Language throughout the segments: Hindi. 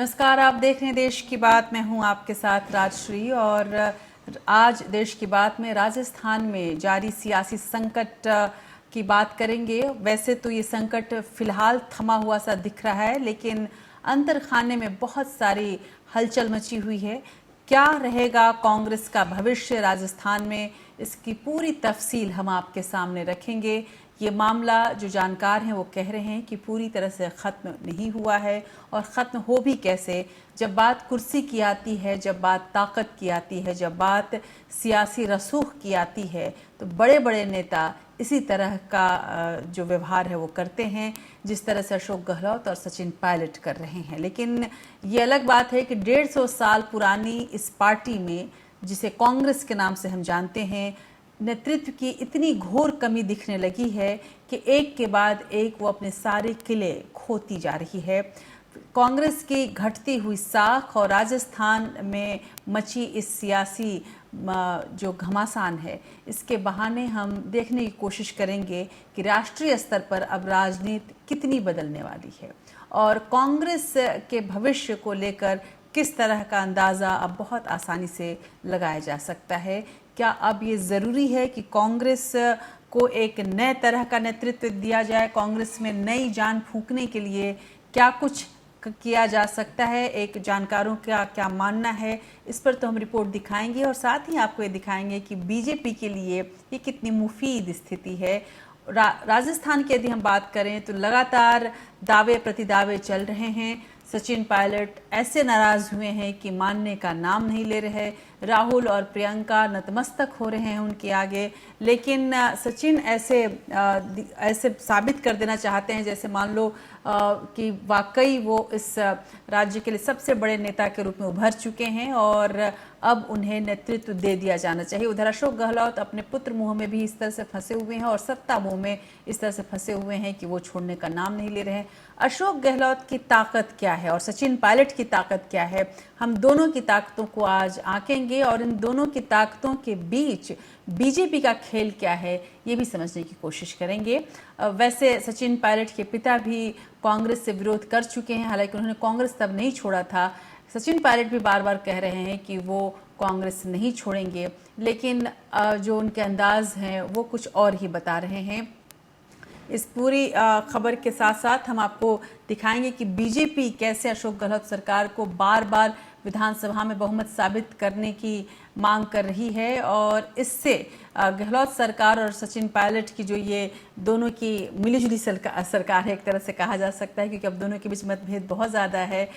नमस्कार, आप देख रहे हैं देश की बात। मैं हूं आपके साथ राजश्री और आज देश की बात में राजस्थान में जारी सियासी संकट की बात करेंगे। वैसे तो ये संकट फिलहाल थमा हुआ सा दिख रहा है, लेकिन अंतर खाने में बहुत सारी हलचल मची हुई है। क्या रहेगा कांग्रेस का भविष्य राजस्थान में, इसकी पूरी तफसील हम आपके सामने रखेंगे। ये मामला जो जानकार हैं वो कह रहे हैं कि पूरी तरह से ख़त्म नहीं हुआ है, और ख़त्म हो भी कैसे जब बात कुर्सी की आती है, जब बात ताकत की आती है, जब बात सियासी रसूख की आती है, तो बड़े बड़े नेता इसी तरह का जो व्यवहार है वो करते हैं, जिस तरह से अशोक गहलोत और सचिन पायलट कर रहे हैं। लेकिन ये अलग बात है कि 150 साल पुरानी इस पार्टी में, जिसे कांग्रेस के नाम से हम जानते हैं, नेतृत्व की इतनी घोर कमी दिखने लगी है कि एक के बाद एक वो अपने सारे किले खोती जा रही है। कांग्रेस की घटती हुई साख और राजस्थान में मची इस सियासी जो घमासान है, इसके बहाने हम देखने की कोशिश करेंगे कि राष्ट्रीय स्तर पर अब राजनीति कितनी बदलने वाली है और कांग्रेस के भविष्य को लेकर किस तरह का अंदाज़ा अब बहुत आसानी से लगाया जा सकता है। क्या अब ये ज़रूरी है कि कांग्रेस को एक नए तरह का नेतृत्व दिया जाए? कांग्रेस में नई जान फूंकने के लिए क्या कुछ किया जा सकता है? एक जानकारों का क्या मानना है, इस पर तो हम रिपोर्ट दिखाएंगे और साथ ही आपको ये दिखाएंगे कि बीजेपी के लिए ये कितनी मुफीद स्थिति है। राजस्थान की यदि हम बात करें तो लगातार दावे प्रतिदावे चल रहे हैं। सचिन पायलट ऐसे नाराज हुए हैं कि मानने का नाम नहीं ले रहे। राहुल और प्रियंका नतमस्तक हो रहे हैं उनके आगे, लेकिन सचिन ऐसे साबित कर देना चाहते हैं जैसे मान लो कि वाकई वो इस राज्य के लिए सबसे बड़े नेता के रूप में उभर चुके हैं और अब उन्हें नेतृत्व दे दिया जाना चाहिए। उधर अशोक गहलोत अपने पुत्र मुंह में भी इस तरह से फंसे हुए हैं और सत्ता मुंह में इस तरह से फंसे हुए हैं कि वो छोड़ने का नाम नहीं ले रहे हैं। अशोक गहलोत की ताकत क्या है और सचिन पायलट की ताकत क्या है, हम दोनों की ताकतों को आज आंकेंगे और इन दोनों की ताकतों के बीच बीजेपी का खेल क्या है ये भी समझने की कोशिश करेंगे। वैसे सचिन पायलट के पिता भी कांग्रेस से विरोध कर चुके हैं, हालांकि उन्होंने कांग्रेस तब नहीं छोड़ा था। सचिन पायलट भी बार बार कह रहे हैं कि वो कांग्रेस नहीं छोड़ेंगे, लेकिन जो उनके अंदाज हैं वो कुछ और ही बता रहे हैं। इस पूरी खबर के साथ साथ हम आपको दिखाएंगे कि बीजेपी कैसे अशोक गहलोत सरकार को बार बार विधानसभा में बहुमत साबित करने की मांग कर रही है, और इससे गहलोत सरकार और सचिन पायलट की जो ये दोनों की मिलीजुली सरकार है, एक तरह से कहा जा सकता है, क्योंकि अब दोनों के बीच मतभेद बहुत ज़्यादा है।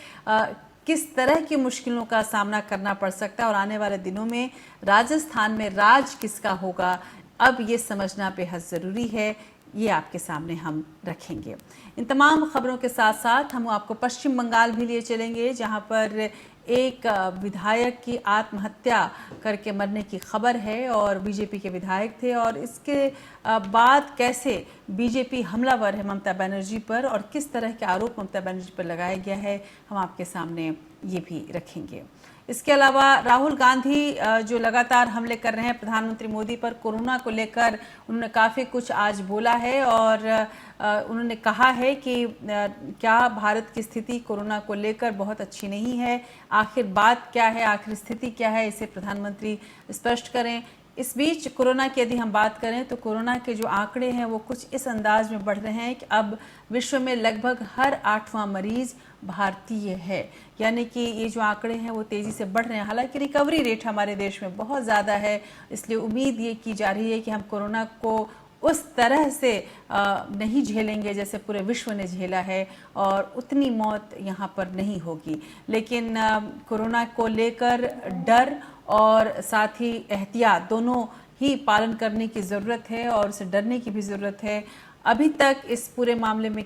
किस तरह की मुश्किलों का सामना करना पड़ सकता है और आने वाले दिनों में राजस्थान में राज किसका होगा, अब ये समझना बेहद ज़रूरी है। ये आपके सामने हम रखेंगे। इन तमाम खबरों के साथ साथ हम आपको पश्चिम बंगाल भी लिए चलेंगे, जहां पर एक विधायक की आत्महत्या करके मरने की खबर है और बीजेपी के विधायक थे, और इसके बाद कैसे बीजेपी हमलावर है ममता बनर्जी पर और किस तरह के आरोप ममता बनर्जी पर लगाया गया है, हम आपके सामने ये भी रखेंगे। इसके अलावा राहुल गांधी जो लगातार हमले कर रहे हैं प्रधानमंत्री मोदी पर कोरोना को लेकर, उन्होंने काफ़ी कुछ आज बोला है और उन्होंने कहा है कि क्या भारत की स्थिति कोरोना को लेकर बहुत अच्छी नहीं है, आखिर बात क्या है, आखिर स्थिति क्या है, इसे प्रधानमंत्री स्पष्ट करें। इस बीच कोरोना की यदि हम बात करें तो कोरोना के जो आंकड़े हैं वो कुछ इस अंदाज में बढ़ रहे हैं कि अब विश्व में लगभग हर 8वां मरीज भारतीय है, यानी कि ये जो आंकड़े हैं वो तेज़ी से बढ़ रहे हैं। हालांकि रिकवरी रेट हमारे देश में बहुत ज़्यादा है, इसलिए उम्मीद ये की जा रही है कि हम कोरोना को उस तरह से नहीं झेलेंगे जैसे पूरे विश्व ने झेला है, और उतनी मौत यहाँ पर नहीं होगी। लेकिन कोरोना को लेकर डर और साथ ही एहतियात दोनों ही पालन करने की ज़रूरत है और उसे डरने की भी ज़रूरत है। अभी तक इस पूरे मामले में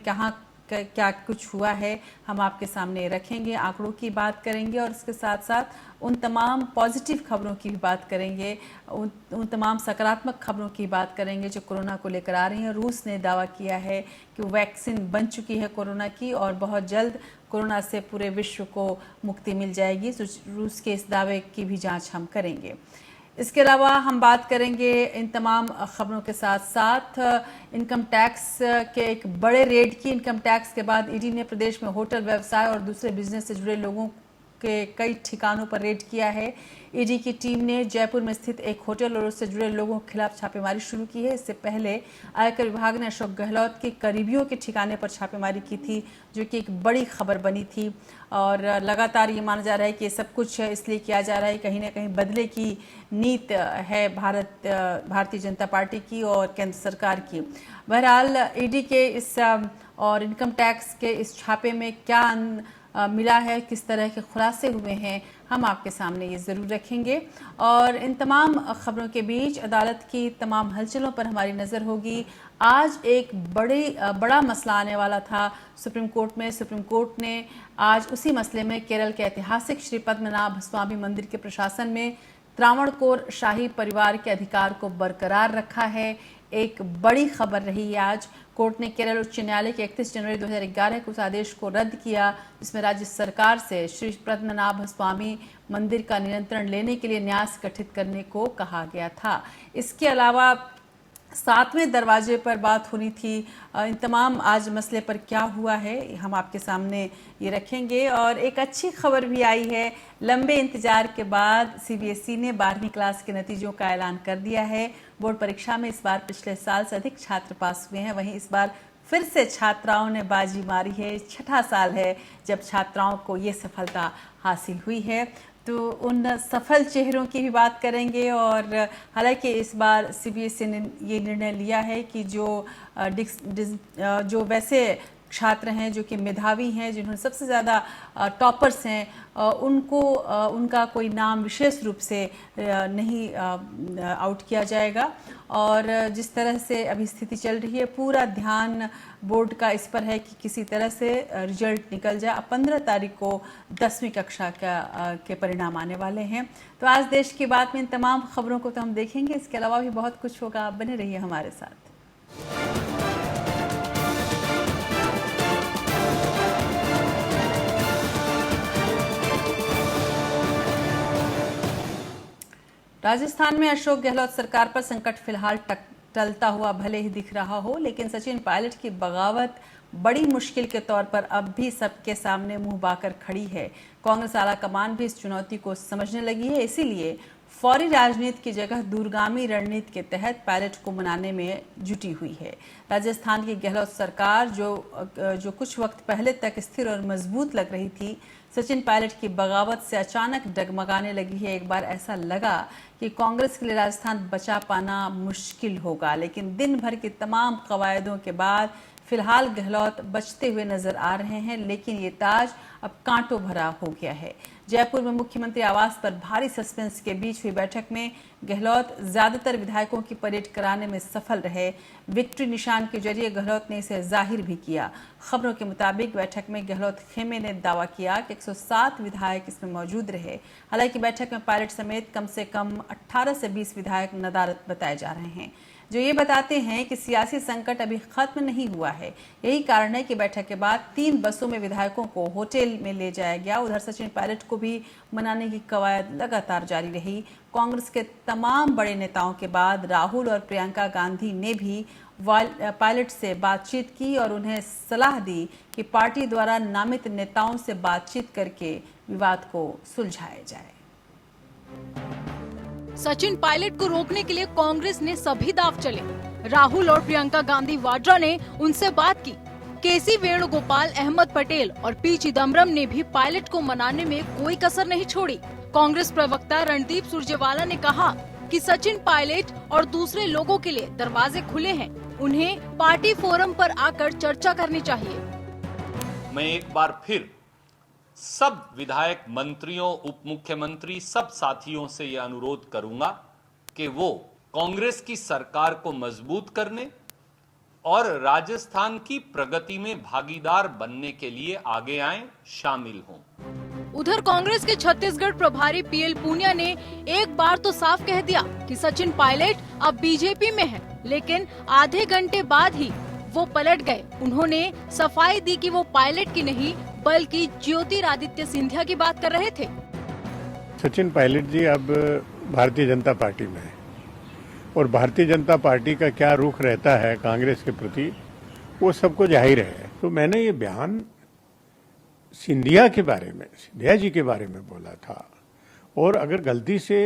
क्या कुछ हुआ है हम आपके सामने रखेंगे, आंकड़ों की बात करेंगे और इसके साथ साथ उन तमाम पॉजिटिव खबरों की भी बात करेंगे, उन तमाम सकारात्मक खबरों की बात करेंगे जो कोरोना को लेकर आ रही हैं। रूस ने दावा किया है कि वैक्सीन बन चुकी है कोरोना की और बहुत जल्द कोरोना से पूरे विश्व को मुक्ति मिल जाएगी। रूस के इस दावे की भी जांच हम करेंगे। इसके अलावा हम बात करेंगे इन तमाम खबरों के साथ साथ इनकम टैक्स के एक बड़े रेड की। इनकम टैक्स के बाद ईडी ने प्रदेश में होटल व्यवसाय और दूसरे बिजनेस से जुड़े लोगों के कई ठिकानों पर रेड किया है। ईडी की टीम ने जयपुर में स्थित एक होटल और उससे जुड़े लोगों के खिलाफ छापेमारी शुरू की है। इससे पहले आयकर विभाग ने अशोक गहलोत के करीबियों के ठिकाने पर छापेमारी की थी, जो कि एक बड़ी खबर बनी थी। और लगातार ये माना जा रहा है कि ये सब कुछ इसलिए किया जा रहा है, कहीं ना कहीं बदले की नीत है भारतीय जनता पार्टी की और केंद्र सरकार की। बहरहाल ईडी के इस और इनकम टैक्स के इस छापे में क्या मिला है, किस तरह के खुलासे हुए हैं, हम आपके सामने ये ज़रूर रखेंगे। और इन तमाम खबरों के बीच अदालत की तमाम हलचलों पर हमारी नज़र होगी। आज एक बड़ा मसला आने वाला था सुप्रीम कोर्ट में। सुप्रीम कोर्ट ने आज उसी मसले में केरल के ऐतिहासिक श्री पद्मनाभ स्वामी मंदिर के प्रशासन में त्रावणकोर शाही परिवार के अधिकार को बरकरार रखा है। एक बड़ी खबर रही आज। कोर्ट ने केरल उच्च न्यायालय के 31 जनवरी 2011 के उस आदेश को रद्द किया जिसमें राज्य सरकार से श्री पद्मनाभ स्वामी मंदिर का नियंत्रण लेने के लिए न्यास गठित करने को कहा गया था। इसके अलावा 7वें दरवाजे पर बात होनी थी। इन तमाम आज मसले पर क्या हुआ है हम आपके सामने ये रखेंगे। और एक अच्छी खबर भी आई है। लंबे इंतजार के बाद सीबीएसई ने 12वीं क्लास के नतीजों का ऐलान कर दिया है। बोर्ड परीक्षा में इस बार पिछले साल से अधिक छात्र पास हुए हैं। वहीं इस बार फिर से छात्राओं ने बाजी मारी है। छठा साल है जब छात्राओं को ये सफलता हासिल हुई है। तो उन सफल चेहरों की भी बात करेंगे। और हालांकि इस बार सीबीएसई ने ये निर्णय लिया है कि जो वैसे छात्र हैं जो कि मेधावी हैं, जिन्होंने सबसे ज़्यादा टॉपर्स हैं, उनको उनका कोई नाम विशेष रूप से नहीं आउट किया जाएगा। और जिस तरह से अभी स्थिति चल रही है, पूरा ध्यान बोर्ड का इस पर है कि किसी तरह से रिजल्ट निकल जाए। अब 15 तारीख को 10वीं कक्षा के परिणाम आने वाले हैं। तो आज देश की बात में इन तमाम खबरों को तो हम देखेंगे, इसके अलावा भी बहुत कुछ होगा। आप बने रहिए हमारे साथ। राजस्थान में अशोक गहलोत सरकार पर संकट फिलहाल टलता हुआ भले ही दिख रहा हो, लेकिन सचिन पायलट की बगावत बड़ी मुश्किल के तौर पर अब भी सबके सामने मुंह बाकर खड़ी है। कांग्रेस आला कमान भी इस चुनौती को समझने लगी है, इसीलिए फौरी राजनीति की जगह दूरगामी रणनीति के तहत पायलट को मनाने में जुटी हुई है। राजस्थान की गहलोत सरकार जो कुछ वक्त पहले तक स्थिर और मजबूत लग रही थी, सचिन पायलट की बगावत से अचानक डगमगाने लगी है। एक बार ऐसा लगा कि कांग्रेस के लिए राजस्थान बचा पाना मुश्किल होगा, लेकिन दिन भर की तमाम कवायदों के बाद फिलहाल गहलोत बचते हुए नजर आ रहे हैं। लेकिन ये ताज अब कांटों भरा हो गया है। जयपुर में मुख्यमंत्री आवास पर भारी सस्पेंस के बीच हुई बैठक में गहलोत ज्यादातर विधायकों की परेड कराने में सफल रहे। विक्ट्री निशान के जरिए गहलोत ने इसे जाहिर भी किया। खबरों के मुताबिक बैठक में गहलोत खेमे ने दावा किया कि 107 विधायक इसमें मौजूद रहे। हालांकि बैठक में पायलट समेत कम से कम 18 से 20 विधायक नदारद बताए जा रहे हैं, जो ये बताते हैं कि सियासी संकट अभी खत्म नहीं हुआ है। यही कारण है कि बैठक के बाद 3 बसों में विधायकों को होटल में ले जाया गया। उधर सचिन पायलट को भी मनाने की कवायद लगातार जारी रही। कांग्रेस के तमाम बड़े नेताओं के बाद राहुल और प्रियंका गांधी ने भी पायलट से बातचीत की और उन्हें सलाह दी कि पार्टी द्वारा नामित नेताओं से बातचीत करके विवाद को सुलझाया जाए। सचिन पायलट को रोकने के लिए कांग्रेस ने सभी दांव चले। राहुल और प्रियंका गांधी वाड्रा ने उनसे बात की। केसी वेणुगोपाल, अहमद पटेल और पी चिदम्बरम ने भी पायलट को मनाने में कोई कसर नहीं छोड़ी। कांग्रेस प्रवक्ता रणदीप सुरजेवाला ने कहा कि सचिन पायलट और दूसरे लोगों के लिए दरवाजे खुले हैं, उन्हें पार्टी फोरम पर आकर चर्चा करनी चाहिए। मैं एक बार फिर सब विधायक, मंत्रियों, उप मुख्यमंत्री, सब साथियों से यह अनुरोध करूंगा कि वो कांग्रेस की सरकार को मजबूत करने और राजस्थान की प्रगति में भागीदार बनने के लिए आगे आएं, शामिल हों। उधर कांग्रेस के छत्तीसगढ़ प्रभारी पीएल पूनिया ने एक बार तो साफ कह दिया कि सचिन पायलट अब बीजेपी में है, लेकिन आधे घंटे बाद ही वो पलट गए। उन्होंने सफाई दी कि वो पायलट की नहीं बल्कि ज्योतिरादित्य सिंधिया की बात कर रहे थे। सचिन पायलट जी अब भारतीय जनता पार्टी में है और भारतीय जनता पार्टी का क्या रुख रहता है कांग्रेस के प्रति वो सबको जाहिर है। तो मैंने ये बयान सिंधिया के बारे में, सिंधिया जी के बारे में बोला था, और अगर गलती से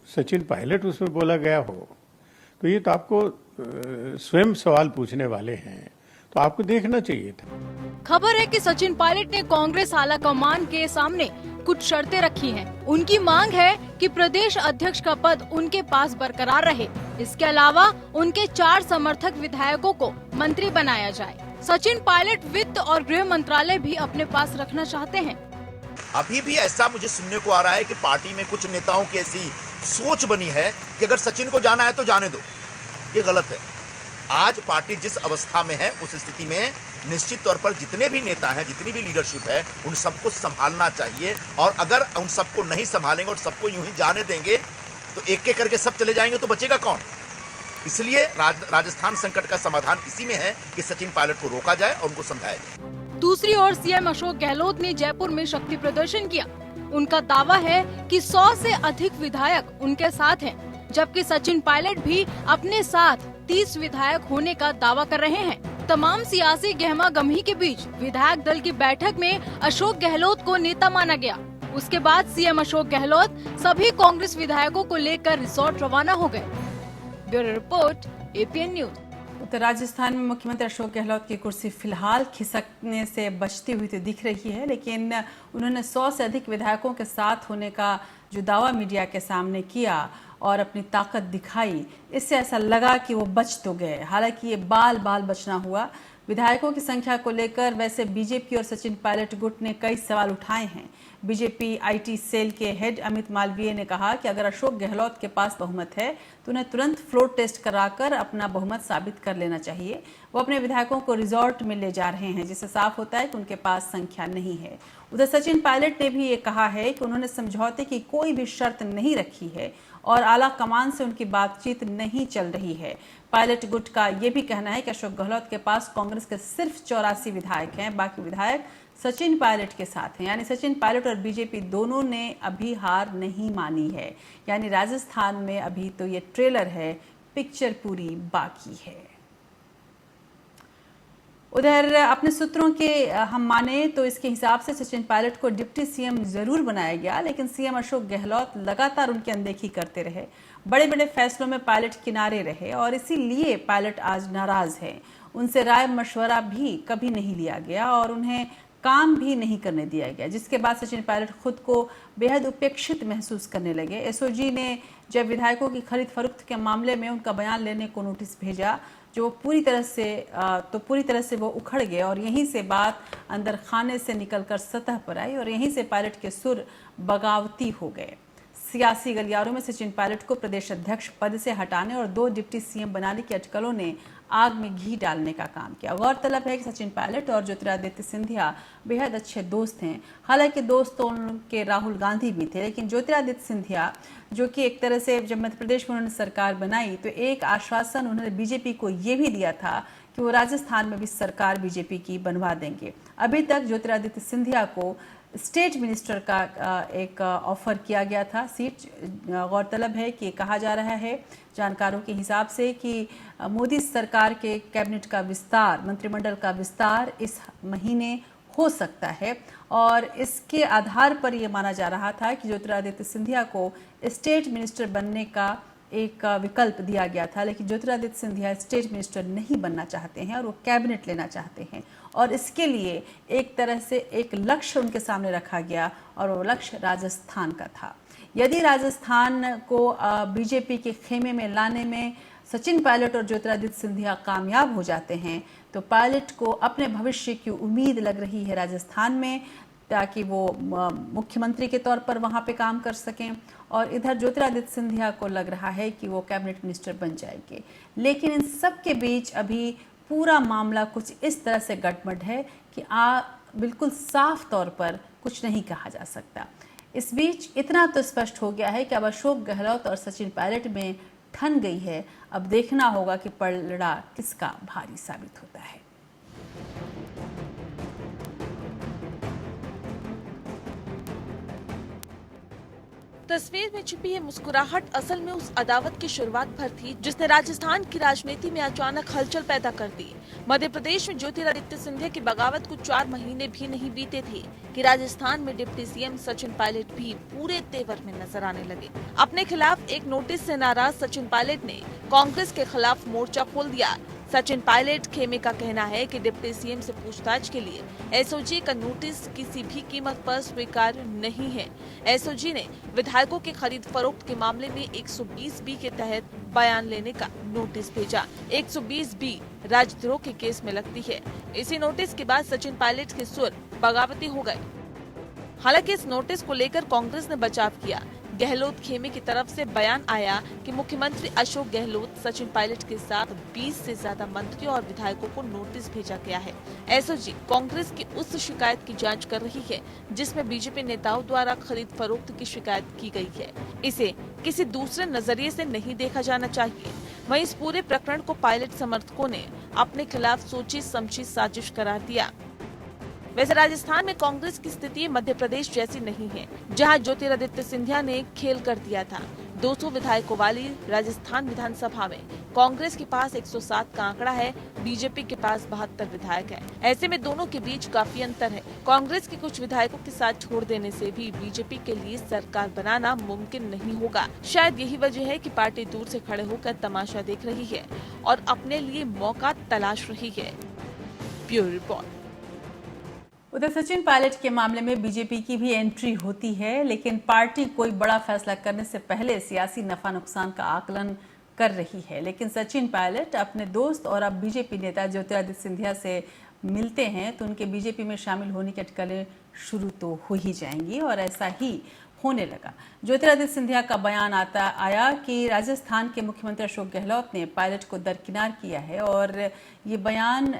सचिन पायलट उसमें बोला गया हो तो ये तो आपको स्वयं सवाल पूछने वाले हैं, तो आपको देखना चाहिए था। खबर है कि सचिन पायलट ने कांग्रेस आला कमान के सामने कुछ शर्तें रखी हैं। उनकी मांग है कि प्रदेश अध्यक्ष का पद उनके पास बरकरार रहे। इसके अलावा उनके 4 समर्थक विधायकों को मंत्री बनाया जाए। सचिन पायलट वित्त और गृह मंत्रालय भी अपने पास रखना चाहते हैं। अभी भी ऐसा मुझे सुनने को आ रहा है कि पार्टी में कुछ नेताओं की ऐसी सोच बनी है कि अगर सचिन को जाना है तो जाने दो। ये गलत है। आज पार्टी जिस अवस्था में है उस स्थिति में निश्चित तौर पर जितने भी नेता हैं, जितनी भी लीडरशिप है, उन सबको संभालना चाहिए। और अगर उन सबको नहीं संभालेंगे और सबको यूं ही जाने देंगे तो एक एक करके सब चले जाएंगे तो बचेगा कौन। इसलिए राजस्थान संकट का समाधान इसी में है कि सचिन पायलट को रोका जाए और उनको समझाया जाए। दूसरी ओर सीएम अशोक गहलोत ने जयपुर में शक्ति प्रदर्शन किया। उनका दावा है कि 100 से अधिक विधायक उनके साथ हैं, जबकि सचिन पायलट भी अपने साथ 30 विधायक होने का दावा कर रहे हैं। तमाम सियासी गहमा गमही के बीच विधायक दल की बैठक में अशोक गहलोत को नेता माना गया। उसके बाद सीएम अशोक गहलोत सभी कांग्रेस विधायकों को लेकर रिसोर्ट रवाना हो गए। Bureau report, APN news. तो राजस्थान में मुख्यमंत्री अशोक गहलोत की कुर्सी फिलहाल खिसकने से बचती हुई तो दिख रही है, लेकिन उन्होंने 100 से अधिक विधायकों के साथ होने का जो दावा मीडिया के सामने किया और अपनी ताकत दिखाई, इससे ऐसा लगा कि वो बच तो गए। हालांकि ये बाल बाल बचना हुआ। विधायकों की संख्या को लेकर वैसे बीजेपी और सचिन पायलट गुट ने कई सवाल उठाए हैं। बीजेपी आईटी सेल के हेड अमित मालवीय ने कहा कि अगर अशोक गहलोत के पास बहुमत है तो उन्हें तुरंत फ्लोर टेस्ट कराकर अपना बहुमत साबित कर लेना चाहिए। वो अपने विधायकों को रिजॉर्ट में ले जा रहे हैं, जिससे साफ होता है कि उनके पास संख्या नहीं है। उधर सचिन पायलट ने भी ये कहा है कि उन्होंने समझौते की कोई भी शर्त नहीं रखी है और आला कमान से उनकी बातचीत नहीं चल रही है। पायलट गुट का ये भी कहना है कि अशोक गहलोत के पास कांग्रेस के सिर्फ 84 विधायक हैं, बाकी विधायक सचिन पायलट के साथ हैं। यानी सचिन पायलट और बीजेपी दोनों ने अभी हार नहीं मानी है। यानी राजस्थान में अभी तो ये ट्रेलर है, पिक्चर पूरी बाकी है। उधर अपने सूत्रों के हम माने तो इसके हिसाब से सचिन पायलट को डिप्टी सीएम जरूर बनाया गया, लेकिन सीएम अशोक गहलोत लगातार उनकी अनदेखी करते रहे। बड़े बड़े फैसलों में पायलट किनारे रहे और इसीलिए पायलट आज नाराज है। उनसे राय मशवरा भी कभी नहीं लिया गया और उन्हें काम भी नहीं करने दिया गया, जिसके बाद सचिन पायलट खुद को बेहद उपेक्षित महसूस करने लगे। एसओजी ने जब विधायकों की खरीद फरोख्त के मामले में उनका बयान लेने को नोटिस भेजा, जो पूरी तरह से वो उखड़ गए और यहीं से बात अंदर खाने से निकलकर सतह पर आई और यहीं से पायलट के सुर बगावती हो गए। सियासी गलियारों में सचिन पायलट को प्रदेश अध्यक्ष पद से हटाने और 2 डिप्टी सीएम बनाने की अटकलों ने आग में घी डालने का काम किया। गौरतलब है कि सचिन पायलट और ज्योतिरादित्य सिंधिया बेहद अच्छे दोस्त हैं। हालांकि दोस्त तो उनके राहुल गांधी भी थे, लेकिन ज्योतिरादित्य सिंधिया जो कि एक तरह से जब मध्य प्रदेश में उन्होंने सरकार बनाई तो एक आश्वासन उन्होंने बीजेपी को ये भी दिया था कि वो राजस्थान में भी सरकार बीजेपी की बनवा देंगे। अभी तक ज्योतिरादित्य सिंधिया को स्टेट मिनिस्टर का एक ऑफर किया गया था सीट। गौरतलब है कि कहा जा रहा है जानकारों के हिसाब से कि मोदी सरकार के कैबिनेट का विस्तार, मंत्रिमंडल का विस्तार इस महीने हो सकता है और इसके आधार पर यह माना जा रहा था कि ज्योतिरादित्य सिंधिया को स्टेट मिनिस्टर बनने का एक विकल्प दिया गया था, लेकिन ज्योतिरादित्य सिंधिया स्टेट मिनिस्टर नहीं बनना चाहते हैं और वो कैबिनेट लेना चाहते हैं और इसके लिए एक तरह से एक लक्ष्य उनके सामने रखा गया और वो लक्ष्य राजस्थान का था। यदि राजस्थान को बीजेपी के खेमे में लाने में सचिन पायलट और ज्योतिरादित्य सिंधिया कामयाब हो जाते हैं तो पायलट को अपने भविष्य की उम्मीद लग रही है राजस्थान में, ताकि वो मुख्यमंत्री के तौर पर वहाँ पे काम कर सकें और इधर ज्योतिरादित्य सिंधिया को लग रहा है कि वो कैबिनेट मिनिस्टर बन जाएंगे। लेकिन इन सब के बीच अभी पूरा मामला कुछ इस तरह से गटमट है कि बिल्कुल साफ तौर पर कुछ नहीं कहा जा सकता। इस बीच इतना तो स्पष्ट हो गया है कि अब अशोक गहलोत और सचिन पायलट में ठन गई है। अब देखना होगा कि पलड़ा किसका भारी साबित होता है। तस्वीर में छिपी ये मुस्कुराहट असल में उस अदावत की शुरुआत भर थी जिसने राजस्थान की राजनीति में अचानक हलचल पैदा कर दी। मध्य प्रदेश में ज्योतिरादित्य सिंधिया की बगावत को 4 महीने भी नहीं बीते थे कि राजस्थान में डिप्टी सीएम सचिन पायलट भी पूरे तेवर में नजर आने लगे। अपने खिलाफ एक नोटिस से नाराज सचिन पायलट ने कांग्रेस के खिलाफ मोर्चा खोल दिया। सचिन पायलट खेमे का कहना है कि डिप्टी सीएम से पूछताछ के लिए एसओजी का नोटिस किसी भी कीमत पर स्वीकार नहीं है। एसओजी ने विधायकों के खरीद फरोख्त के मामले में 120B के तहत बयान लेने का नोटिस भेजा। 120B राजद्रोह के केस में लगती है। इसी नोटिस के बाद सचिन पायलट के सुर बगावती हो गए। हालांकि इस नोटिस को लेकर कांग्रेस ने बचाव किया। गहलोत खेमे की तरफ से बयान आया कि मुख्यमंत्री अशोक गहलोत सचिन पायलट के साथ 20 से ज्यादा मंत्रियों और विधायकों को नोटिस भेजा गया है। एसओजी कांग्रेस की उस शिकायत की जांच कर रही है जिसमें बीजेपी नेताओं द्वारा खरीद फरोख्त की शिकायत की गई है। इसे किसी दूसरे नजरिए से नहीं देखा जाना चाहिए। वहीं इस पूरे प्रकरण को पायलट समर्थकों ने अपने खिलाफ सोची समझी साजिश करार दिया। वैसे राजस्थान में कांग्रेस की स्थिति मध्य प्रदेश जैसी नहीं है, जहां ज्योतिरादित्य सिंधिया ने खेल कर दिया था। 200 विधायकों वाली राजस्थान विधानसभा में कांग्रेस के पास 107 का आंकड़ा है, बीजेपी के पास 72 विधायक है। ऐसे में दोनों के बीच काफी अंतर है। कांग्रेस के कुछ विधायकों के साथ छोड़ देने से भी बीजेपी के लिए सरकार बनाना मुमकिन नहीं होगा। शायद यही वजह है कि पार्टी दूर से खड़े होकर तमाशा देख रही है और अपने लिए मौका तलाश रही है। Bureau report. उधर सचिन पायलट के मामले में बीजेपी की भी एंट्री होती है, लेकिन पार्टी कोई बड़ा फैसला करने से पहले सियासी नफा नुकसान का आकलन कर रही है। लेकिन सचिन पायलट अपने दोस्त और अब बीजेपी नेता ज्योतिरादित्य सिंधिया से मिलते हैं तो उनके बीजेपी में शामिल होने की अटकलें शुरू तो हो ही जाएंगी और ऐसा ही होने लगा। ज्योतिरादित्य सिंधिया का बयान आया कि राजस्थान के मुख्यमंत्री अशोक गहलोत ने पायलट को दरकिनार किया है और ये बयान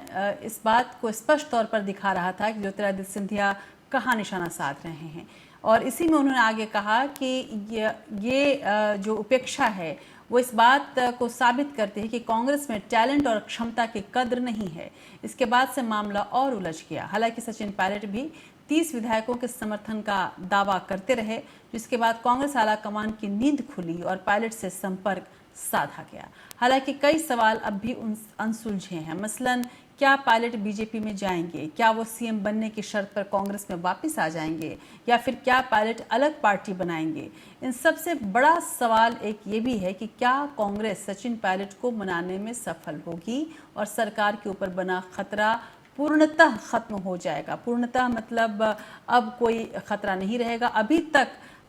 इस बात को स्पष्ट तौर पर दिखा रहा था कि ज्योतिरादित्य सिंधिया कहाँ निशाना साध रहे हैं। और इसी में उन्होंने आगे कहा कि ये जो उपेक्षा है वो इस बात को साबित करती है कि कांग्रेस में टैलेंट और क्षमता की कद्र नहीं है। इसके बाद से मामला और उलझ गया। हालांकि सचिन पायलट भी 30 विधायकों के समर्थन का दावा करते रहे, जिसके बाद कांग्रेस आलाकमान की नींद खुली और पायलट से संपर्क साधा गया। हालांकि कई सवाल अब भी अनसुलझे हैं। मसलन क्या पायलट बीजेपी में जाएंगे, क्या वो सीएम बनने की शर्त पर कांग्रेस में वापस आ जाएंगे या फिर क्या पायलट अलग पार्टी बनाएंगे। इन सबसे बड़ा सवाल एक ये भी है कि क्या कांग्रेस सचिन पायलट को मनाने में सफल होगी और सरकार के ऊपर बना खतरा पूर्णतः खत्म हो जाएगा। पूर्णतः मतलब अब कोई खतरा नहीं रहेगा। अभी तक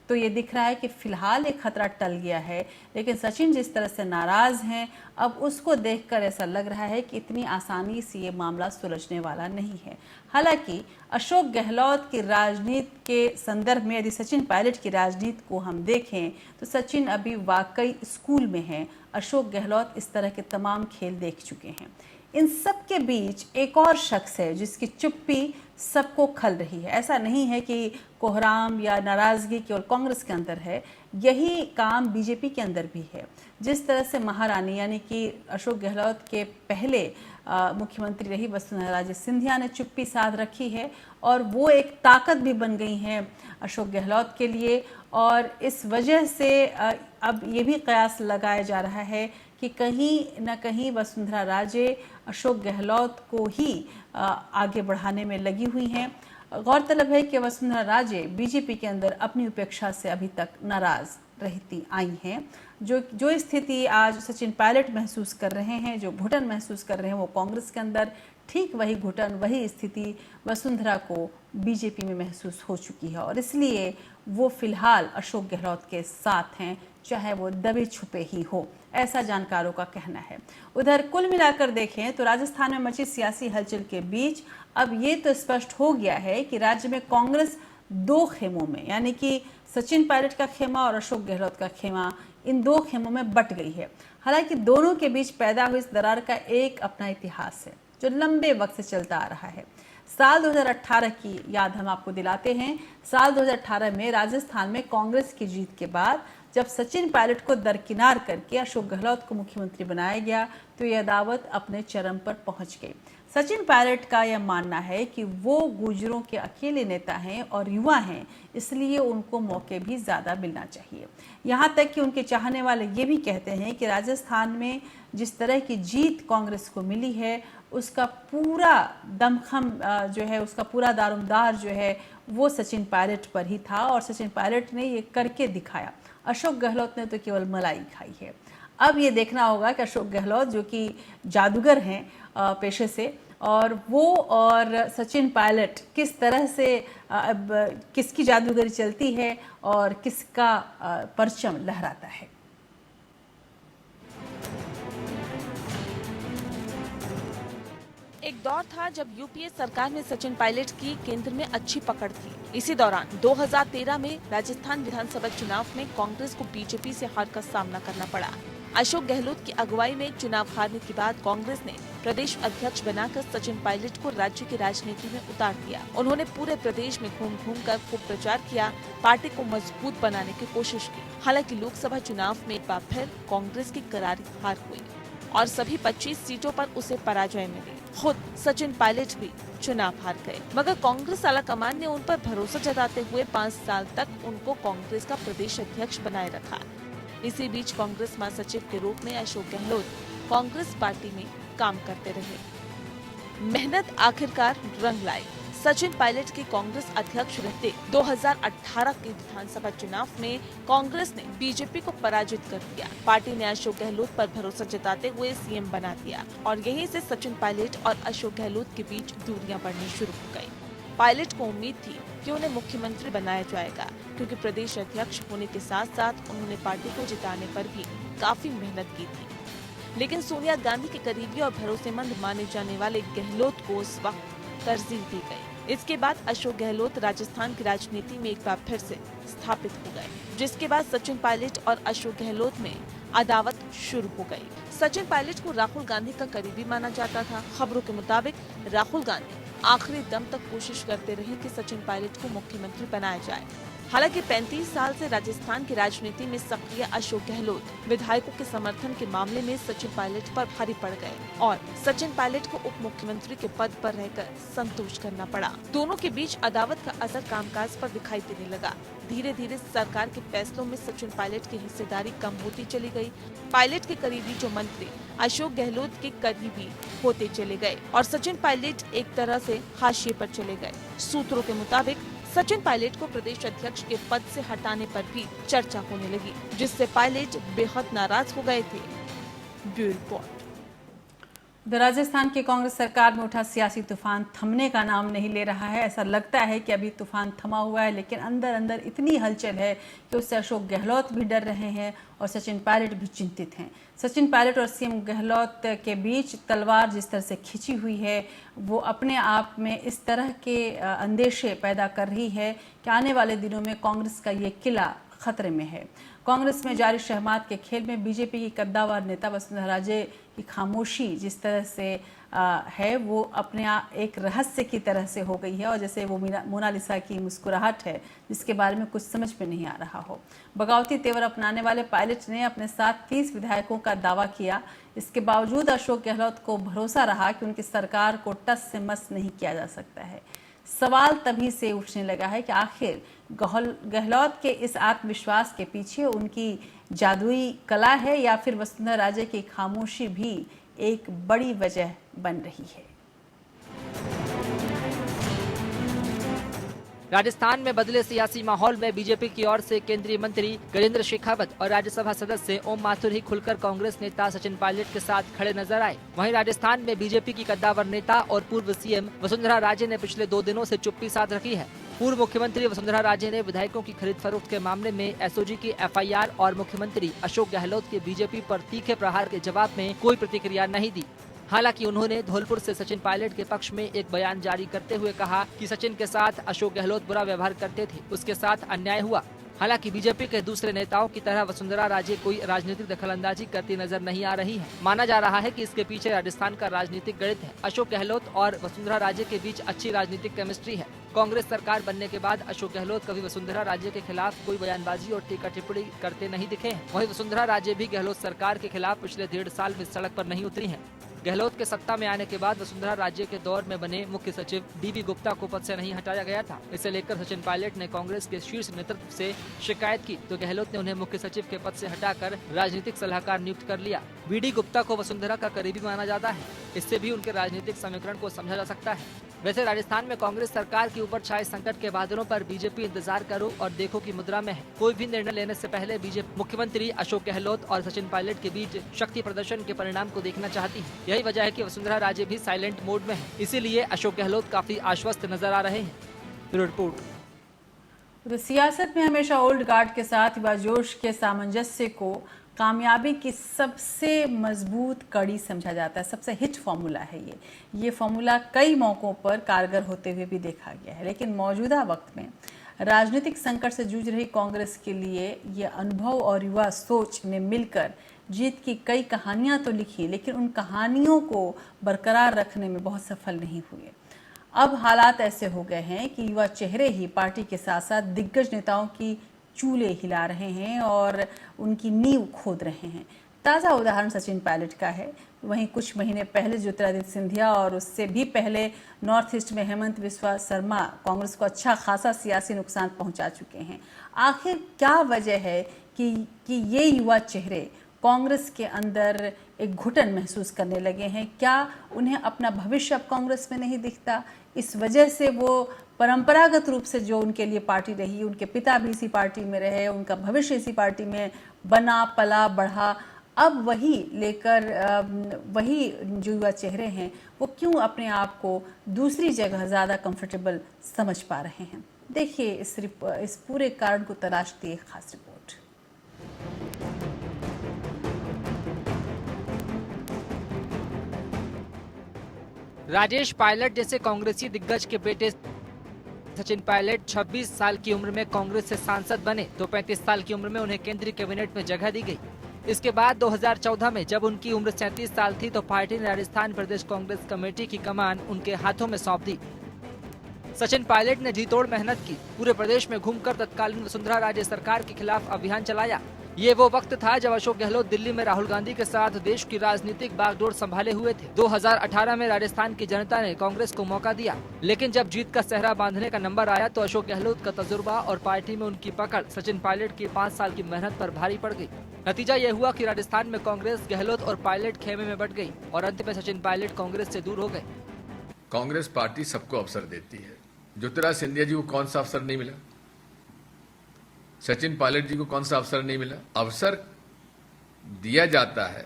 तो ये दिख रहा है कि फिलहाल एक खतरा टल गया है, लेकिन सचिन जिस तरह से नाराज हैं अब उसको देखकर ऐसा लग रहा है कि इतनी आसानी से ये मामला सुलझने वाला नहीं है। हालांकि अशोक गहलोत की राजनीति के संदर्भ में यदि सचिन पायलट की राजनीति को हम देखें तो सचिन अभी वाकई स्कूल में हैं। अशोक गहलोत इस तरह के तमाम खेल देख चुके हैं। इन सब के बीच एक और शख्स है जिसकी चुप्पी सबको खल रही है। ऐसा नहीं है कि कोहराम या नाराजगी केवल कांग्रेस के अंदर है, यही काम बीजेपी के अंदर भी है। जिस तरह से महारानी यानी कि अशोक गहलोत के पहले मुख्यमंत्री रही वसुंधरा राजे सिंधिया ने चुप्पी साध रखी है और वो एक ताकत भी बन गई हैं अशोक गहलोत के लिए। और इस वजह से अब ये भी कयास लगाया जा रहा है कि कहीं न कहीं वसुंधरा राजे अशोक गहलोत को ही आगे बढ़ाने में लगी हुई हैं। गौरतलब है कि वसुंधरा राजे बीजेपी के अंदर अपनी उपेक्षा से अभी तक नाराज रहती आई हैं। जो स्थिति आज सचिन पायलट महसूस कर रहे हैं, जो घुटन महसूस कर रहे हैं वो कांग्रेस के अंदर, ठीक वही घुटन वही स्थिति वसुंधरा को बीजेपी में महसूस हो चुकी है और इसलिए वो फिलहाल अशोक गहलोत के साथ हैं, चाहे वो दबे छुपे ही हो, ऐसा जानकारों का कहना है। उधर कुल मिलाकर देखें तो राजस्थान में मची सियासी हलचल के बीच अब ये तो स्पष्ट हो गया है कि राज्य में कांग्रेस 2 खेमों में यानी कि सचिन पायलट का खेमा और अशोक गहलोत का खेमा, इन 2 खेमों में बट गई है। हालांकि दोनों के बीच पैदा हुई इस दरार का एक अपना इतिहास है जो लंबे वक्त से चलता आ रहा है। साल 2018 की याद हम आपको दिलाते हैं। साल 2018 में राजस्थान में कांग्रेस की जीत के बाद जब सचिन पायलट को दरकिनार करके अशोक गहलोत को मुख्यमंत्री बनाया गया तो यह अदावत अपने चरम पर पहुंच गई। सचिन पायलट का यह मानना है कि वो गुर्जरों के अकेले नेता हैं और युवा हैं, इसलिए उनको मौके भी ज़्यादा मिलना चाहिए। यहाँ तक कि उनके चाहने वाले ये भी कहते हैं कि राजस्थान में जिस तरह की जीत कांग्रेस को मिली है, उसका पूरा दमखम जो है, उसका पूरा दारोमदार जो है वो सचिन पायलट पर ही था और सचिन पायलट ने ये करके दिखाया। अशोक गहलोत ने तो केवल मलाई खाई है। अब ये देखना होगा कि अशोक गहलोत जो कि जादूगर हैं पेशे से, और वो और सचिन पायलट किस तरह से अब किसकी जादूगरी चलती है और किसका परचम लहराता है। एक दौर था जब यूपीए सरकार में सचिन पायलट की केंद्र में अच्छी पकड़ थी। इसी दौरान 2013 में राजस्थान विधानसभा चुनाव में कांग्रेस को बीजेपी से हार का सामना करना पड़ा। अशोक गहलोत की अगुवाई में चुनाव हारने के बाद कांग्रेस ने प्रदेश अध्यक्ष बनाकर सचिन पायलट को राज्य की राजनीति में उतार दिया। उन्होंने पूरे प्रदेश में घूम घूम कर खूब प्रचार किया, पार्टी को मजबूत बनाने की कोशिश की। हालांकि लोकसभा चुनाव में एक बार फिर कांग्रेस की करारी हार हुई और सभी 25 सीटों पर उसे पराजय मिली। खुद सचिन पायलट भी चुनाव हार गए, मगर कांग्रेस आलाकमान ने उन पर भरोसा जताते हुए 5 साल तक उनको कांग्रेस का प्रदेश अध्यक्ष बनाए रखा। इसी बीच कांग्रेस महासचिव के रूप में अशोक गहलोत कांग्रेस पार्टी में काम करते रहे। मेहनत आखिरकार रंग लाई। सचिन पायलट के कांग्रेस अध्यक्ष रहते 2018 के विधानसभा चुनाव में कांग्रेस ने बीजेपी को पराजित कर दिया। पार्टी ने अशोक गहलोत पर भरोसा जताते हुए सीएम बना दिया और यहीं से सचिन पायलट और अशोक गहलोत के बीच दूरियां बढ़नी शुरू हो गयी। पायलट को उम्मीद थी कि उन्हें मुख्यमंत्री बनाया जाएगा, क्योंकि प्रदेश अध्यक्ष होने के साथ साथ उन्होंने पार्टी को जिताने पर भी काफी मेहनत की थी। लेकिन सोनिया गांधी के करीबी और भरोसेमंद माने जाने वाले गहलोत को उस वक्त तरजीह दी गई। इसके बाद अशोक गहलोत राजस्थान की राजनीति में एक बार फिर से स्थापित हो गए, जिसके बाद सचिन पायलट और अशोक गहलोत में अदावत शुरू हो गई। सचिन पायलट को राहुल गांधी का करीबी माना जाता था। खबरों के मुताबिक राहुल गांधी आखिरी दम तक कोशिश करते रहे कि सचिन पायलट को मुख्यमंत्री बनाया जाए। हालांकि 35 साल से राजस्थान की राजनीति में सक्रिय अशोक गहलोत विधायकों के समर्थन के मामले में सचिन पायलट पर भारी पड़ गए और सचिन पायलट को उप मुख्यमंत्री के पद पर रहकर संतोष करना पड़ा। दोनों के बीच अदावत का असर कामकाज पर दिखाई देने लगा। धीरे धीरे सरकार के फैसलों में सचिन पायलट की हिस्सेदारी कम होती चली गई। पायलट के करीबी जो मंत्री अशोक गहलोत के करीबी होते चले गए और सचिन पायलट एक तरह से हाशिए पर चले गए। सूत्रों के मुताबिक सचिन पायलट को प्रदेश अध्यक्ष के पद से हटाने पर भी चर्चा होने लगी, जिससे पायलट बेहद नाराज हो गए थे। Bureau report. राजस्थान की कांग्रेस सरकार में उठा सियासी तूफान थमने का नाम नहीं ले रहा है। ऐसा लगता है कि अभी तूफान थमा हुआ है, लेकिन अंदर अंदर इतनी हलचल है कि उससे अशोक गहलोत भी डर रहे हैं और सचिन पायलट भी चिंतित हैं। सचिन पायलट और सीएम गहलोत के बीच तलवार जिस तरह से खिंची हुई है, वो अपने आप में इस तरह के अंदेशे पैदा कर रही है कि आने वाले दिनों में कांग्रेस का ये किला खतरे में है। कांग्रेस में जारी शहमात के खेल में बीजेपी की कद्दावर नेता वसुंधरा राजे की खामोशी जिस तरह से है, वो अपने एक रहस्य की तरह से हो गई है और जैसे वो मोनालिसा की मुस्कुराहट है जिसके बारे में कुछ समझ में नहीं आ रहा हो। बगावती तेवर अपनाने वाले पायलट ने अपने साथ 30 विधायकों का दावा किया। इसके बावजूद अशोक गहलोत को भरोसा रहा कि उनकी सरकार को टस से मस नहीं किया जा सकता है। सवाल तभी से उठने लगा है कि आखिर गहलोत के इस आत्मविश्वास के पीछे उनकी जादुई कला है या फिर वसुंधरा राजे की खामोशी भी एक बड़ी वजह बन रही है। राजस्थान में बदले सियासी माहौल में बीजेपी की ओर से केंद्रीय मंत्री गजेंद्र शेखावत और राज्यसभा सदस्य ओम माथुर ही खुलकर कांग्रेस नेता सचिन पायलट के साथ खड़े नजर आए। वहीं राजस्थान में बीजेपी की कद्दावर नेता और पूर्व सीएम वसुंधरा राजे ने पिछले 2 दिनों से चुप्पी साध रखी है। पूर्व मुख्यमंत्री वसुंधरा राजे ने विधायकों की खरीद फरोख्त के मामले में एसओजी की एफआईआर और मुख्यमंत्री अशोक गहलोत के बीजेपी पर तीखे प्रहार के जवाब में कोई प्रतिक्रिया नहीं दी। हालांकि उन्होंने धौलपुर से सचिन पायलट के पक्ष में एक बयान जारी करते हुए कहा कि सचिन के साथ अशोक गहलोत बुरा व्यवहार करते थे, उसके साथ अन्याय हुआ। हालांकि बीजेपी के दूसरे नेताओं की तरह वसुंधरा राजे कोई राजनीतिक दखलंदाजी करती नजर नहीं आ रही है। माना जा रहा है कि इसके पीछे राजस्थान का राजनीतिक गणित है। अशोक गहलोत और वसुंधरा राजे के बीच अच्छी राजनीतिक केमिस्ट्री है। कांग्रेस सरकार बनने के बाद अशोक गहलोत कभी वसुंधरा राजे के खिलाफ कोई बयानबाजी और टीका टिप्पणी करते नहीं दिखे हैं। वहीं वसुंधरा राजे भी गहलोत सरकार के खिलाफ पिछले 1.5 साल में सड़क पर नहीं उतरी हैं। गहलोत के सत्ता में आने के बाद वसुंधरा राज्य के दौर में बने मुख्य सचिव डीबी गुप्ता को पद से नहीं हटाया गया था। इसे लेकर सचिन पायलट ने कांग्रेस के शीर्ष नेतृत्व से शिकायत की तो गहलोत ने उन्हें मुख्य सचिव के पद से हटाकर राजनीतिक सलाहकार नियुक्त कर लिया। बीडी गुप्ता को वसुंधरा का करीबी माना जाता है, इससे भी उनके राजनीतिक समीकरण को समझा जा सकता है। वैसे राजस्थान में कांग्रेस सरकार के ऊपर छाए संकट के बादलों पर बीजेपी इंतजार करो और देखो की मुद्रा में है। कोई भी निर्णय लेने से पहले बीजेपी मुख्यमंत्री अशोक गहलोत और सचिन पायलट के बीच शक्ति प्रदर्शन के परिणाम को देखना चाहती है। यही वजह है कि वसुंधरा राजे भी साइलेंट मोड में है, इसीलिए अशोक गहलोत काफी आश्वस्त नजर आ रहे हैं। Bureau report. तो सियासत में हमेशा ओल्ड गार्ड के साथ युवा जोश के सामंजस्य को कामयाबी की सबसे मजबूत कड़ी समझा जाता है, सबसे हिट फॉर्मूला है ये फॉर्मूला कई मौकों पर कारगर होते हुए भी देखा गया है। लेकिन मौजूदा वक्त में राजनीतिक संकट से जूझ रही कांग्रेस के लिए ये अनुभव और युवा सोच ने मिलकर जीत की कई कहानियां तो लिखी, लेकिन उन कहानियों को बरकरार रखने में बहुत सफल नहीं हुए। अब हालात ऐसे हो गए हैं कि युवा चेहरे ही पार्टी के साथ साथ दिग्गज नेताओं की चूल्हे हिला रहे हैं और उनकी नींव खोद रहे हैं। ताज़ा उदाहरण सचिन पायलट का है। वहीं कुछ महीने पहले ज्योतिरादित्य सिंधिया और उससे भी पहले नॉर्थ ईस्ट में हेमंत बिस्वा शर्मा कांग्रेस को अच्छा खासा सियासी नुकसान पहुंचा चुके हैं। आखिर क्या वजह है कि ये युवा चेहरे कांग्रेस के अंदर एक घुटन महसूस करने लगे हैं? क्या उन्हें अपना भविष्य अब कांग्रेस में नहीं दिखता? इस वजह से वो परंपरागत रूप से जो उनके लिए पार्टी रही, उनके पिता भी इसी पार्टी में रहे, उनका भविष्य इसी पार्टी में बना पला बढ़ा, अब वही लेकर वही जो युवा चेहरे हैं वो क्यों अपने आप को दूसरी जगह ज़्यादा कंफर्टेबल समझ पा रहे हैं? देखिए इस पूरे कारण को तलाशती है खास रिपोर्ट। राजेश पायलट जैसे कांग्रेसी दिग्गज के बेटे सचिन पायलट 26 साल की उम्र में कांग्रेस से सांसद बने तो 35 साल की उम्र में उन्हें केंद्रीय कैबिनेट में जगह दी गई। इसके बाद 2014 में जब उनकी उम्र 37 साल थी तो पार्टी ने राजस्थान प्रदेश कांग्रेस कमेटी की कमान उनके हाथों में सौंप दी। सचिन पायलट ने जी तोड़ मेहनत की, पूरे प्रदेश में घूमकर तत्कालीन वसुंधरा राजे सरकार के खिलाफ अभियान चलाया। ये वो वक्त था जब अशोक गहलोत दिल्ली में राहुल गांधी के साथ देश की राजनीतिक बागडोर संभाले हुए थे। 2018 में राजस्थान की जनता ने कांग्रेस को मौका दिया, लेकिन जब जीत का सेहरा बांधने का नंबर आया तो अशोक गहलोत का तजुर्बा और पार्टी में उनकी पकड़ सचिन पायलट की 5 साल की मेहनत पर भारी पड़ गई। नतीजा ये हुआ कि राजस्थान में कांग्रेस गहलोत और पायलट खेमे में बट गई और अंत में सचिन पायलट कांग्रेस से दूर हो गए। कांग्रेस पार्टी सबको अवसर देती है। ज्योतिरादित्य सिंधिया जी को कौन सा अवसर नहीं मिला? सचिन पायलट जी को कौन सा अवसर नहीं मिला? अवसर दिया जाता है,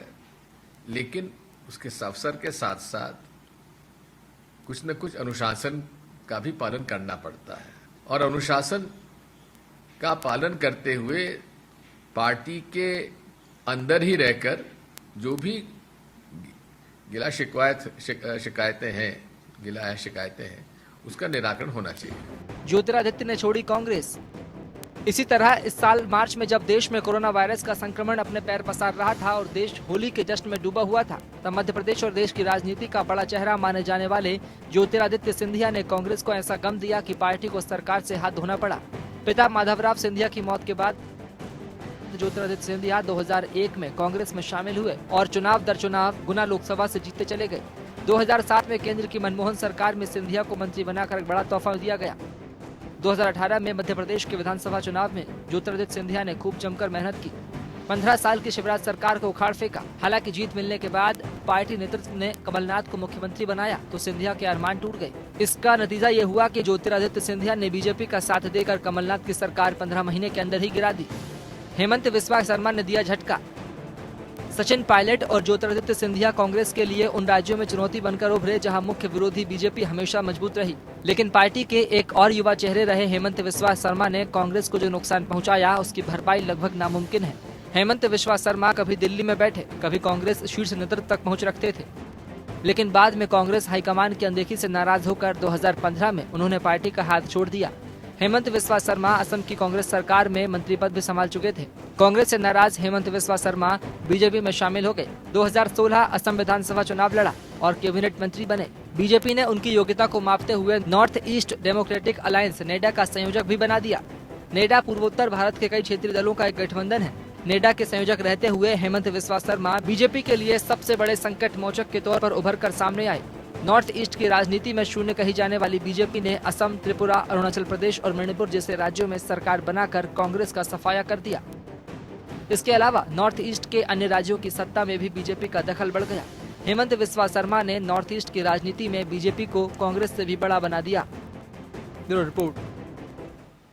लेकिन उसके अवसर के साथ साथ कुछ न कुछ अनुशासन का भी पालन करना पड़ता है और अनुशासन का पालन करते हुए पार्टी के अंदर ही रहकर जो भी गिला शिकायतें हैं उसका निराकरण होना चाहिए। ज्योतिरादित्य ने छोड़ी कांग्रेस। इसी तरह इस साल मार्च में जब देश में कोरोना वायरस का संक्रमण अपने पैर पसार रहा था और देश होली के जश्न में डूबा हुआ था, तब मध्य प्रदेश और देश की राजनीति का बड़ा चेहरा माने जाने वाले ज्योतिरादित्य सिंधिया ने कांग्रेस को ऐसा गम दिया कि पार्टी को सरकार से हाथ धोना पड़ा। पिता माधवराव सिंधिया की मौत के बाद ज्योतिरादित्य सिंधिया 2001 में कांग्रेस में शामिल हुए और चुनाव दर चुनाव गुना लोकसभा से जीतते चले गए। 2007 में केंद्र की मनमोहन सरकार में सिंधिया को मंत्री बनाकर एक बड़ा तोहफा दिया गया। 2018 में मध्य प्रदेश के विधानसभा चुनाव में ज्योतिरादित्य सिंधिया ने खूब जमकर मेहनत की। 15 साल की शिवराज सरकार को उखाड़ फेंका। हालांकि जीत मिलने के बाद पार्टी नेतृत्व ने कमलनाथ को मुख्यमंत्री बनाया तो सिंधिया के अरमान टूट गए। इसका नतीजा ये हुआ कि ज्योतिरादित्य सिंधिया ने बीजेपी का साथ देकर कमलनाथ की सरकार 15 महीने के अंदर ही गिरा दी। हेमंत बिस्वा शर्मा ने दिया झटका। सचिन पायलट और ज्योतिरादित्य सिंधिया कांग्रेस के लिए उन राज्यों में चुनौती बनकर उभरे जहां मुख्य विरोधी बीजेपी हमेशा मजबूत रही। लेकिन पार्टी के एक और युवा चेहरे रहे हेमंत बिस्वा शर्मा ने कांग्रेस को जो नुकसान पहुंचाया उसकी भरपाई लगभग नामुमकिन है। हेमंत बिस्वा शर्मा कभी दिल्ली में बैठे, कभी कांग्रेस शीर्ष नेतृत्व तक पहुँच रखते थे, लेकिन बाद में कांग्रेस हाईकमान की अनदेखी से नाराज होकर 2015 में उन्होंने पार्टी का हाथ छोड़ दिया। हेमंत बिस्वा शर्मा असम की कांग्रेस सरकार में मंत्री पद भी संभाल चुके थे। कांग्रेस से नाराज हेमंत बिस्वा शर्मा बीजेपी में शामिल हो गए। 2016 असम विधानसभा चुनाव लड़ा और कैबिनेट मंत्री बने। बीजेपी ने उनकी योग्यता को मापते हुए north east democratic alliance NEDA का संयोजक भी बना दिया। नेडा पूर्वोत्तर भारत के कई क्षेत्रीय दलों का एक गठबंधन है। नेडा के संयोजक रहते हुए हेमंत बिस्वा शर्मा बीजेपी के लिए सबसे बड़े संकट मोचक के तौर पर उभर कर सामने आए। नॉर्थ ईस्ट की राजनीति में शून्य कही जाने वाली बीजेपी ने असम, त्रिपुरा, अरुणाचल प्रदेश और मणिपुर जैसे राज्यों में सरकार बनाकर कांग्रेस का सफाया कर दिया। इसके अलावा नॉर्थ ईस्ट के अन्य राज्यों की सत्ता में भी बीजेपी का दखल बढ़ गया। हेमंत बिस्वा शर्मा ने नॉर्थ ईस्ट की राजनीति में बीजेपी को कांग्रेस से भी बड़ा बना दिया। Bureau report.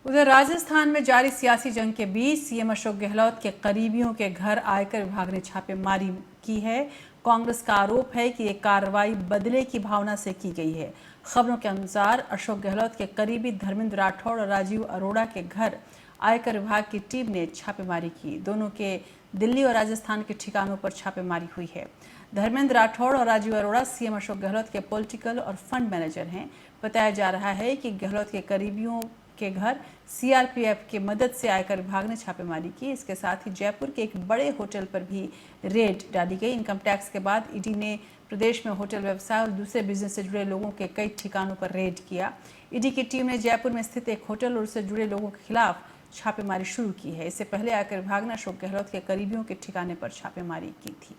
उधर राजस्थान में जारी सियासी जंग के बीच सीएम अशोक गहलोत के करीबियों के घर आयकर विभाग ने छापेमारी की है। कांग्रेस का आरोप है कि ये कार्रवाई बदले की भावना से की गई है। खबरों के अनुसार अशोक गहलोत के करीबी धर्मेंद्र राठौड़ और राजीव अरोड़ा के घर आयकर विभाग की टीम ने छापेमारी की। दोनों के दिल्ली और राजस्थान के ठिकानों पर छापेमारी हुई है। धर्मेंद्र राठौड़ और राजीव अरोड़ा सीएम अशोक गहलोत के पॉलिटिकल और फंड मैनेजर हैं। बताया जा रहा है कि गहलोत के करीबियों के घर सीआरपीएफ की मदद से आयकर विभाग ने छापेमारी की। इसके साथ ही जयपुर के एक बड़े होटल पर भी रेड डाली गई। इनकम टैक्स के बाद ईडी ने प्रदेश में होटल व्यवसाय और दूसरे बिजनेस से जुड़े लोगों के कई ठिकानों पर रेड किया। ईडी की टीम ने जयपुर में स्थित एक होटल और उससे जुड़े लोगों के खिलाफ छापेमारी शुरू की है। इससे पहले आयकर विभाग ने अशोक गहलोत के करीबियों के ठिकाने पर छापेमारी की थी।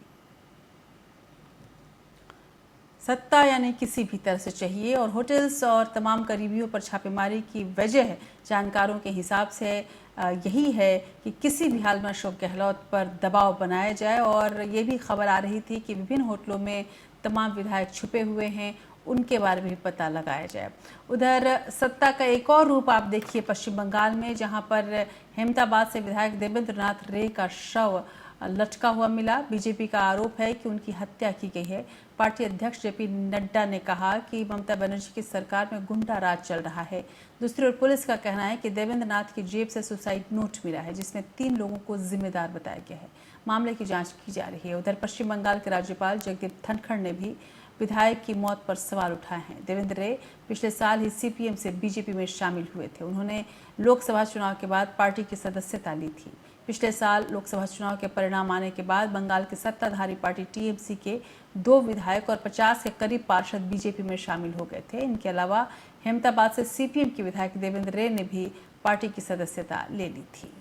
सत्ता यानी किसी भी तरह से चाहिए और होटल्स और तमाम करीबियों पर छापेमारी की वजह जानकारों के हिसाब से यही है कि किसी भी हाल में अशोक गहलोत पर दबाव बनाया जाए। और ये भी खबर आ रही थी कि विभिन्न होटलों में तमाम विधायक छुपे हुए हैं, उनके बारे में भी पता लगाया जाए। उधर सत्ता का एक और रूप आप देखिए पश्चिम बंगाल में, जहां पर हेमताबाद से विधायक देवेंद्र नाथ रे का शव लटका हुआ मिला। बीजेपी का आरोप है कि उनकी हत्या की गई है। पार्टी अध्यक्ष जेपी नड्डा ने कहा कि ममता बनर्जी की सरकार में गुंडा राज चल रहा है। दूसरी ओर पुलिस का कहना है कि देवेंद्र नाथ की जेब से सुसाइड नोट मिला है, जिसमें 3 लोगों को जिम्मेदार बताया गया है। मामले की जांच की जा रही है। उधर पश्चिम बंगाल के राज्यपाल जगदीप धनखड़ ने भी विधायक की मौत पर सवाल उठाए हैं। देवेंद्र रे पिछले साल ही सीपीएम से बीजेपी में शामिल हुए थे। उन्होंने लोकसभा चुनाव के बाद पार्टी की सदस्यता ली थी। पिछले साल लोकसभा चुनाव के परिणाम आने के बाद बंगाल की सत्ताधारी पार्टी टीएमसी के 2 विधायक और 50 के करीब पार्षद बीजेपी में शामिल हो गए थे। इनके अलावा हेमताबाद से सीपीएम के विधायक देवेंद्र रे ने भी पार्टी की सदस्यता ले ली थी।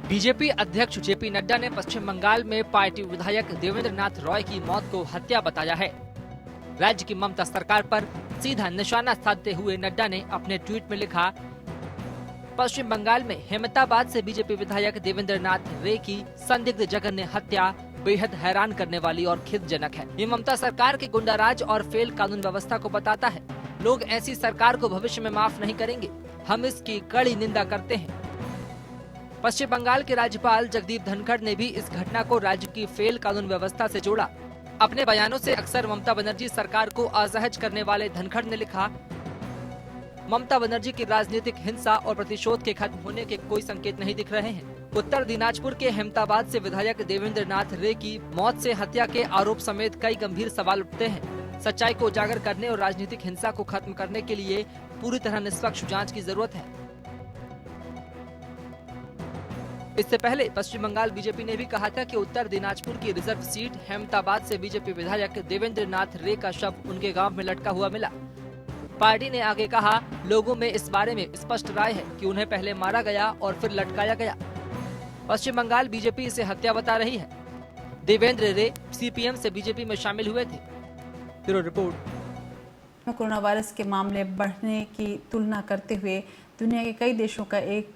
बीजेपी अध्यक्ष जेपी नड्डा ने पश्चिम बंगाल में पार्टी विधायक देवेंद्र नाथ रॉय की मौत को हत्या बताया है। राज्य की ममता सरकार पर सीधा निशाना साधते हुए नड्डा ने अपने ट्वीट में लिखा, पश्चिम बंगाल में हेमताबाद से बीजेपी विधायक देवेंद्र नाथ रे की संदिग्ध जघन्य हत्या बेहद हैरान करने वाली और खेदजनक है। ये ममता सरकार के गुंडाराज और फेल कानून व्यवस्था को बताता है। लोग ऐसी सरकार को भविष्य में माफ नहीं करेंगे। हम इसकी कड़ी निंदा करते हैं। पश्चिम बंगाल के राज्यपाल जगदीप धनखड़ ने भी इस घटना को राज्य की फेल कानून व्यवस्था से जोड़ा। अपने बयानों से अक्सर ममता बनर्जी सरकार को असहज करने वाले धनखड़ ने लिखा, ममता बनर्जी की राजनीतिक हिंसा और प्रतिशोध के खत्म होने के कोई संकेत नहीं दिख रहे हैं। उत्तर दिनाजपुर के हेमताबाद से विधायक देवेंद्र नाथ रे की मौत से हत्या के आरोप समेत कई गंभीर सवाल उठते हैं। सच्चाई को उजागर करने और राजनीतिक हिंसा को खत्म करने के लिए पूरी तरह निष्पक्ष जांच की जरूरत है। इससे पहले पश्चिम बंगाल बीजेपी ने भी कहा था कि उत्तर दिनाजपुर की रिजर्व सीट हेमताबाद से बीजेपी विधायक देवेंद्र नाथ रे का शव उनके गांव में लटका हुआ मिला। पार्टी ने आगे कहा, लोगों में इस बारे में स्पष्ट राय है कि उन्हें पहले मारा गया और फिर लटकाया गया। पश्चिम बंगाल बीजेपी इसे हत्या बता रही है। देवेंद्र रे सीपीएम से बीजेपी में शामिल हुए थे। Bureau report. कोरोना वायरस के मामले बढ़ने की तुलना करते हुए दुनिया के कई देशों का एक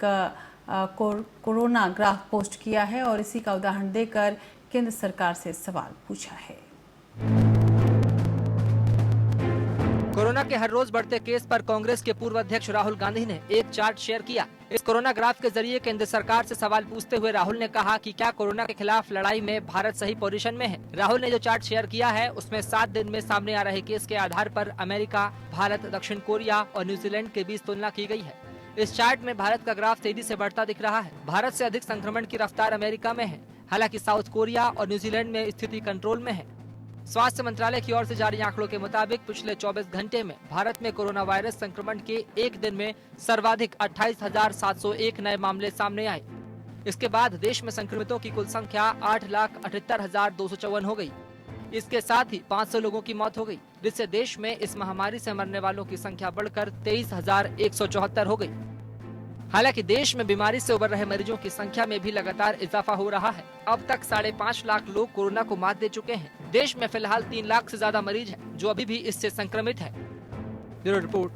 कोरोना ग्राफ पोस्ट किया है और इसी का उदाहरण देकर केंद्र सरकार से सवाल पूछा है। कोरोना के हर रोज बढ़ते केस पर कांग्रेस के पूर्व अध्यक्ष राहुल गांधी ने एक चार्ट शेयर किया। इस कोरोना ग्राफ के जरिए केंद्र सरकार से सवाल पूछते हुए राहुल ने कहा कि क्या कोरोना के खिलाफ लड़ाई में भारत सही पोजीशन में है। राहुल ने जो चार्ट शेयर किया है उसमें 7 दिन में सामने आ रहे केस के आधार पर अमेरिका, भारत, दक्षिण कोरिया और न्यूजीलैंड के बीच तुलना की गई है। इस चार्ट में भारत का ग्राफ तेजी से बढ़ता दिख रहा है। भारत से अधिक संक्रमण की रफ्तार अमेरिका में है। हालांकि साउथ कोरिया और न्यूजीलैंड में स्थिति कंट्रोल में है। स्वास्थ्य मंत्रालय की ओर से जारी आंकड़ों के मुताबिक पिछले 24 घंटे में भारत में कोरोना वायरस संक्रमण के एक दिन में सर्वाधिक 28,701 नए मामले सामने आए। इसके बाद देश में संक्रमितों की कुल संख्या 8,78,254 हो गई। इसके साथ ही 500 लोगों की मौत हो गई, जिससे देश में इस महामारी से मरने वालों की संख्या बढ़कर 23,174 हो गई। हालांकि देश में बीमारी से उबर रहे मरीजों की संख्या में भी लगातार इजाफा हो रहा है। अब तक 5.5 लाख लोग कोरोना को मात दे चुके हैं। देश में फिलहाल 3 लाख से ज्यादा मरीज हैं जो अभी भी इससे संक्रमित हैं। Bureau report.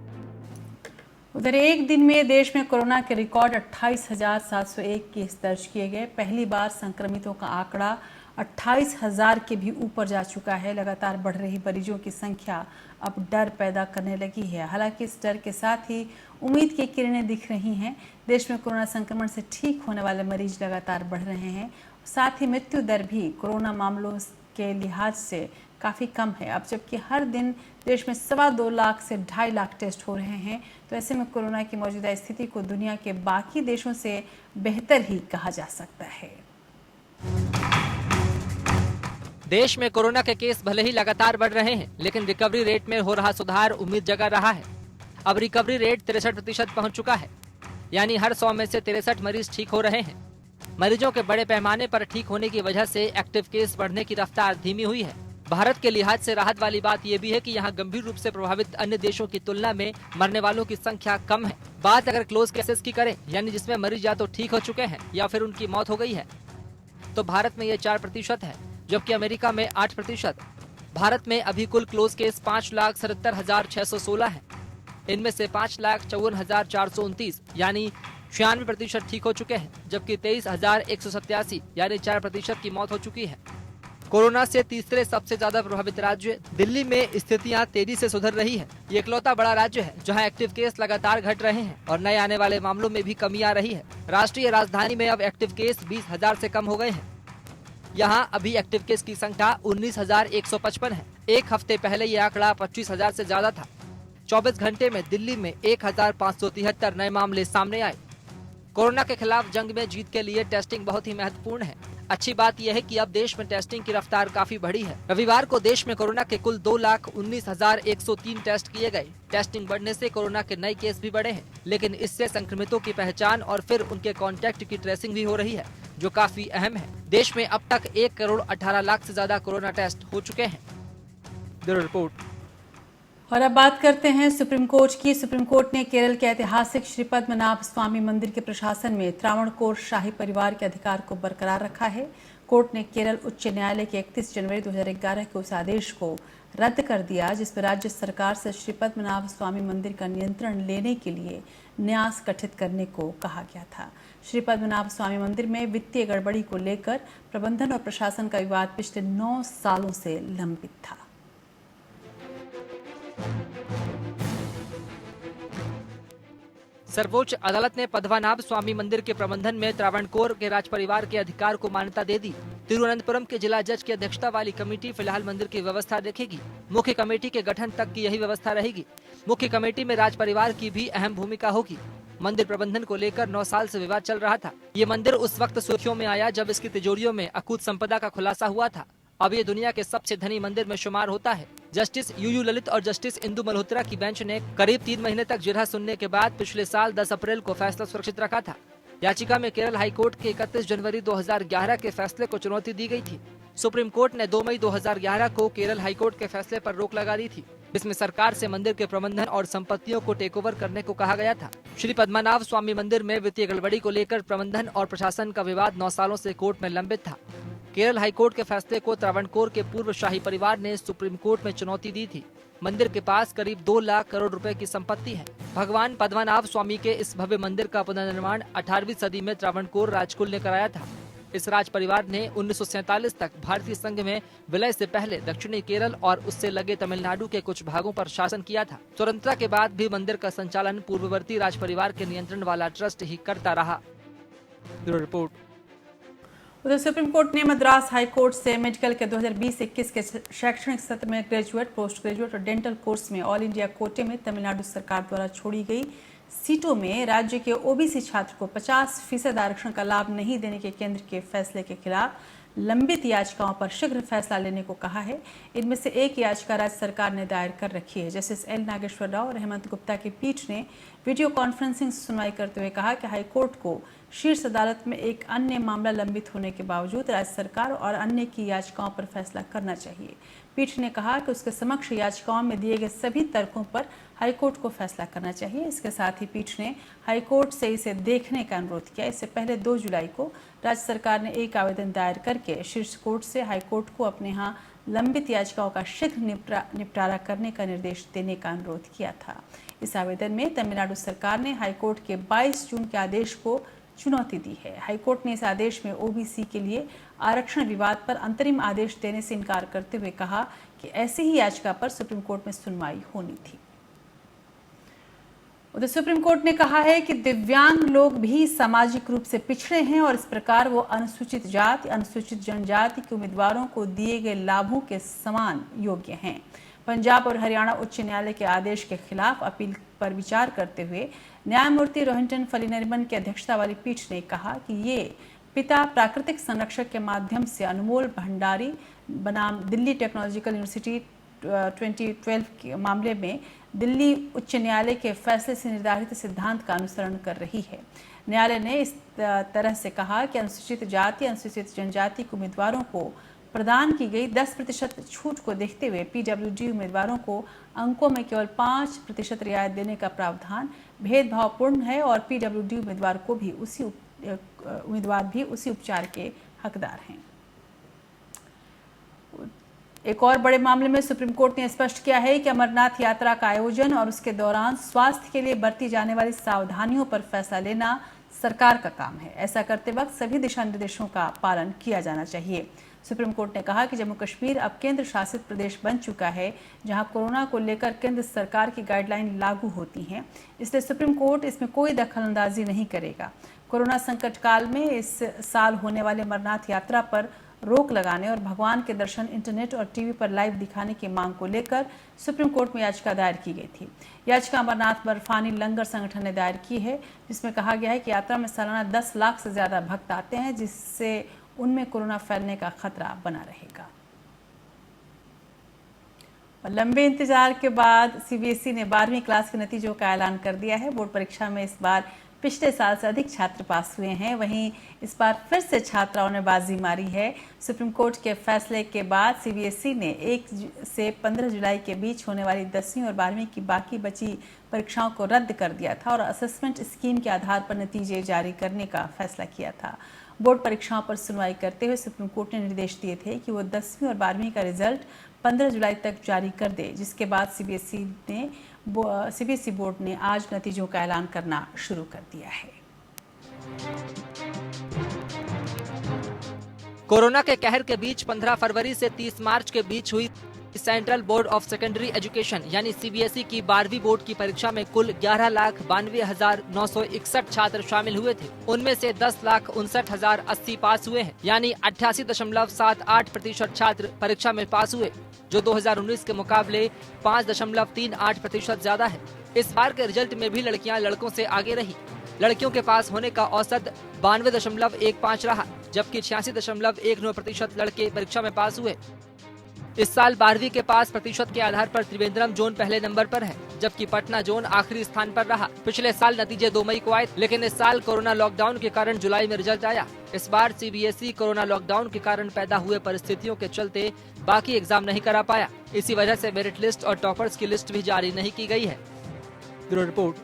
उधर एक दिन में देश में कोरोना के रिकॉर्ड 28,701 केस दर्ज किए गए। पहली बार संक्रमितों का आंकड़ा 28,000 के भी ऊपर जा चुका है। लगातार बढ़ रही मरीजों की संख्या अब डर पैदा करने लगी है। हालांकि इस डर के साथ ही उम्मीद की किरणें दिख रही हैं। देश में कोरोना संक्रमण से ठीक होने वाले मरीज लगातार बढ़ रहे हैं। साथ ही मृत्यु दर भी कोरोना मामलों के लिहाज से काफ़ी कम है। अब जबकि हर दिन देश में 2.25 लाख से 2.5 लाख टेस्ट हो रहे हैं, तो ऐसे में कोरोना की मौजूदा स्थिति को दुनिया के बाकी देशों से बेहतर ही कहा जा सकता है। देश में कोरोना के केस भले ही लगातार बढ़ रहे हैं, लेकिन रिकवरी रेट में हो रहा सुधार उम्मीद जगा रहा है। अब रिकवरी रेट 63% पहुंच चुका है, यानी हर 100 में से 63 मरीज ठीक हो रहे हैं। मरीजों के बड़े पैमाने पर ठीक होने की वजह से एक्टिव केस बढ़ने की रफ्तार धीमी हुई है। भारत के लिहाज से राहत वाली बात यह भी है कि यहाँ गंभीर रूप से प्रभावित अन्य देशों की तुलना में मरने वालों की संख्या कम है। बात अगर क्लोज केसेस की करें, यानी जिसमें मरीज या तो ठीक हो चुके हैं या फिर उनकी मौत हो गई है, तो भारत में ये 4% है, जबकि अमेरिका में 8%। भारत में अभी कुल क्लोज केस 5,77,616 है। इनमें से 5,54,429 यानी 96% ठीक हो चुके हैं, जबकि 23,187 यानी 4% की मौत हो चुकी है। कोरोना से तीसरे सबसे ज्यादा प्रभावित राज्य दिल्ली में स्थितियां तेजी से सुधर रही है। ये इकलौता बड़ा राज्य है जहां एक्टिव केस लगातार घट रहे हैं और नए आने वाले मामलों में भी कमी आ रही है। राष्ट्रीय राजधानी में अब एक्टिव केस 20,000 से कम हो गए हैं। यहां अभी एक्टिव केस की संख्या 19,155 है। एक हफ्ते पहले ये आंकड़ा 25,000 से ज्यादा था। 24 घंटे में दिल्ली में 1,573 नए मामले सामने आए। कोरोना के खिलाफ जंग में जीत के लिए टेस्टिंग बहुत ही महत्वपूर्ण है। अच्छी बात यह है कि अब देश में टेस्टिंग की रफ्तार काफी बढ़ी है। रविवार को देश में कोरोना के कुल 2,19,103 टेस्ट किए गए। टेस्टिंग बढ़ने से कोरोना के नए केस भी बढ़े हैं, लेकिन इससे संक्रमितों की पहचान और फिर उनके कॉन्टैक्ट की ट्रेसिंग भी हो रही है, जो काफी अहम है। देश में अब तक 1,18,00,000 से ज्यादा कोरोना टेस्ट हो चुके हैं। Bureau report. और अब बात करते हैं सुप्रीम कोर्ट की। सुप्रीम कोर्ट ने केरल के ऐतिहासिक श्री पद्मनाभ स्वामी मंदिर के प्रशासन में त्रावणकोर शाही परिवार के अधिकार को बरकरार रखा है। कोर्ट ने केरल उच्च न्यायालय के 31 जनवरी 2011 के उस आदेश को रद्द कर दिया, जिसमें राज्य सरकार से श्री पद्मनाभ स्वामी मंदिर का नियंत्रण लेने के लिए न्यास गठित करने को कहा गया था। श्री पद्मनाभ स्वामी मंदिर में वित्तीय गड़बड़ी को लेकर प्रबंधन और प्रशासन का विवाद पिछले 9 सालों से लंबित था। सर्वोच्च अदालत ने पद्मनाभ स्वामी मंदिर के प्रबंधन में त्रावणकोर के राज परिवार के अधिकार को मान्यता दे दी। तिरुवनंतपुरम के जिला जज की अध्यक्षता वाली कमेटी फिलहाल मंदिर की व्यवस्था देखेगी। मुख्य कमेटी के गठन तक की यही व्यवस्था रहेगी। मुख्य कमेटी में राज परिवार की भी अहम भूमिका होगी। मंदिर प्रबंधन को लेकर 9 साल से विवाद चल रहा था। ये मंदिर उस वक्त सुर्खियों में आया जब इसकी तिजोरियों में अकूत संपदा का खुलासा हुआ था। अब ये दुनिया के सबसे धनी मंदिर में शुमार होता है। जस्टिस यूयू ललित और जस्टिस इंदु मल्होत्रा की बेंच ने करीब 3 महीने तक जिरह सुनने के बाद पिछले साल 10 अप्रैल को फैसला सुरक्षित रखा था। याचिका में केरल हाईकोर्ट के 31 जनवरी 2011 के फैसले को चुनौती दी गई थी। सुप्रीम कोर्ट ने 2 मई 2011 को केरल हाईकोर्ट के फैसले पर रोक लगा दी थी, जिसमें सरकार से मंदिर के प्रबंधन और संपत्तियों को टेकओवर करने को कहा गया था। श्री पद्मनाभ स्वामी मंदिर में वित्तीय गड़बड़ी को लेकर प्रबंधन और प्रशासन का विवाद 9 सालों से कोर्ट में लंबित था। केरल हाईकोर्ट के फैसले को त्रावणकोर के पूर्व शाही परिवार ने सुप्रीम कोर्ट में चुनौती दी थी। मंदिर के पास करीब 2 लाख करोड़ रुपए की संपत्ति है। भगवान पद्मनाभ स्वामी के इस भव्य मंदिर का पुनर्निर्माण 18वीं सदी में त्रावणकोर राजकुल ने कराया था। इस राज परिवार ने 1947 तक भारतीय संघ में विलय से पहले दक्षिणी केरल और उससे लगे तमिलनाडु के कुछ भागों पर शासन किया था। स्वतंत्रता के बाद भी मंदिर का संचालन पूर्ववर्ती राज परिवार के नियंत्रण वाला ट्रस्ट ही करता रहा। Bureau report. उधर सुप्रीम कोर्ट ने मद्रास हाई कोर्ट से मेडिकल के 2020-21 के शैक्षणिक सत्र में ग्रेजुएट, पोस्ट ग्रेजुएट और डेंटल कोर्स में ऑल इंडिया कोटे में तमिलनाडु सरकार द्वारा छोड़ी गई सीटों में राज्य के ओबीसी छात्र को 50% आरक्षण का लाभ नहीं देने के केंद्र के फैसले के खिलाफ लंबित याचिकाओं पर शीघ्र फैसला लेने को कहा है। इनमें से एक याचिका राज्य सरकार ने दायर कर रखी है। जस्टिस एल नागेश्वर राव और हेमंत गुप्ता की पीठ ने वीडियो कॉन्फ्रेंसिंग से सुनवाई करते हुए कहा कि हाईकोर्ट को शीर्ष अदालत में एक अन्य मामला लंबित होने के बावजूद राज्य सरकार और अन्य की याचिकाओं पर फैसला करना चाहिए। पीठ ने कहा कि उसके समक्ष याचिकाओं में दिए गए सभी तर्कों पर हाईकोर्ट को फैसला करना चाहिए। इसके साथ ही पीठ ने हाईकोर्ट से इसे देखने का अनुरोध किया। इससे पहले 2 जुलाई को राज्य सरकार ने एक आवेदन दायर करके शीर्ष कोर्ट से हाईकोर्ट को अपने यहाँ लंबित याचिकाओं का शीघ्र निपटारा करने का निर्देश देने का अनुरोध किया था। इस आवेदन में तमिलनाडु सरकार ने हाईकोर्ट के 22 जून के आदेश को चुनौती दी है। हाईकोर्ट ने इस आदेश में ओबीसी के लिए आरक्षण विवाद पर अंतरिम आदेश देने से इनकार करते हुए कहा कि ऐसी ही याचिका पर सुप्रीम कोर्ट में सुनवाई होनी थी। उधर सुप्रीम कोर्ट ने कहा है कि दिव्यांग लोग भी सामाजिक रूप से पिछड़े हैं और इस प्रकार वो अनुसूचित जाति, अनुसूचित जनजाति के उम्मीदवारों को दिए गए लाभों के समान योग्य हैं। पंजाब और हरियाणा उच्च न्यायालय के आदेश के खिलाफ अपील पर विचार करते हुए न्यायमूर्ति रोहिंटन फलिनरिमन की अध्यक्षता वाली पीठ ने कहा कि ये पिता प्राकृतिक संरक्षक के माध्यम से अनमोल भंडारी बनाम दिल्ली टेक्नोलॉजिकल यूनिवर्सिटी 2012 के मामले में दिल्ली उच्च न्यायालय के फैसले से निर्धारित सिद्धांत का अनुसरण कर रही है। न्यायालय ने इस तरह से कहा कि अनुसूचित जाति, अनुसूचित जनजाति के उम्मीदवारों को प्रदान की गई 10% छूट को देखते हुए पीडब्ल्यूडी उम्मीदवारों को अंकों में केवल 5% रियायत देने का प्रावधान भेदभावपूर्ण है और पीडब्ल्यूडी उम्मीदवार भी उसी उपचार के हकदार हैं। एक और बड़े मामले में सुप्रीम कोर्ट ने स्पष्ट किया है कि अमरनाथ यात्रा का आयोजन और उसके दौरान स्वास्थ्य के लिए बरती जाने वाली सावधानियों पर फैसला लेना सरकार का काम है। ऐसा करते वक्त सभी दिशा निर्देशों का पालन किया जाना चाहिए। सुप्रीम कोर्ट ने कहा कि जम्मू कश्मीर अब केंद्र शासित प्रदेश बन चुका है, जहां कोरोना को लेकर केंद्र सरकार की गाइडलाइन लागू होती हैं, इसलिए सुप्रीम कोर्ट इसमें कोई दखलंदाजी नहीं करेगा। कोरोना संकट काल में इस साल होने वाले अमरनाथ यात्रा पर रोक लगाने और भगवान के दर्शन इंटरनेट और टीवी पर लाइव दिखाने की मांग को लेकर सुप्रीम कोर्ट में याचिका दायर की गई थी। याचिका अमरनाथ बर्फानी लंगर संगठन ने दायर की है, जिसमें कहा गया है कि यात्रा में सालाना 10 लाख से ज्यादा भक्त आते हैं, जिससे उनमें कोरोना फैलने का खतरा बना रहेगा। और लंबे इंतजार के बाद सीबीएसई ने 12वीं क्लास के नतीजों का ऐलान कर दिया है। बोर्ड परीक्षा में इस बार पिछले साल से अधिक छात्र पास हुए हैं। वहीं इस बार फिर से छात्राओं ने बाजी मारी है। सुप्रीम कोर्ट के फैसले के बाद सीबीएसई ने 1 से 15 जुलाई के बीच होने वाली 10वीं और 12वीं की बाकी बची परीक्षाओं को रद्द कर दिया था और असेसमेंट स्कीम के आधार पर नतीजे जारी करने का फैसला किया था। बोर्ड परीक्षाओं पर सुनवाई करते हुए सुप्रीम कोर्ट ने निर्देश दिए थे कि वो 10वीं और 12वीं का रिजल्ट 15 जुलाई तक जारी कर दे, जिसके बाद सीबीएसई बोर्ड ने आज नतीजों का ऐलान करना शुरू कर दिया है। कोरोना के कहर के बीच 15 फरवरी से 30 मार्च के बीच हुई central board of secondary education यानी सीबीएसई की 12वीं बोर्ड की परीक्षा में कुल 11,92,961 छात्र शामिल हुए थे। उनमें से 10,59,080 पास हुए हैं, यानी 88.78% छात्र परीक्षा में पास हुए, जो 2019 के मुकाबले 5.38% ज्यादा है। इस बार के रिजल्ट में भी लड़कियां लड़कों से आगे रही। लड़कियों के पास होने का औसत 92.15 रहा, जबकि 86.19% लड़के परीक्षा में पास हुए। इस साल 12वीं के पास प्रतिशत के आधार पर त्रिवेंद्रम जोन पहले नंबर पर है, जबकि पटना जोन आखिरी स्थान पर रहा। पिछले साल नतीजे 2 मई को आए, लेकिन इस साल कोरोना लॉकडाउन के कारण जुलाई में रिजल्ट आया। इस बार सीबीएसई कोरोना लॉकडाउन के कारण पैदा हुए परिस्थितियों के चलते बाकी एग्जाम नहीं करा पाया। इसी वजह से मेरिट लिस्ट और टॉपर्स की लिस्ट भी जारी नहीं की गई है। Bureau report.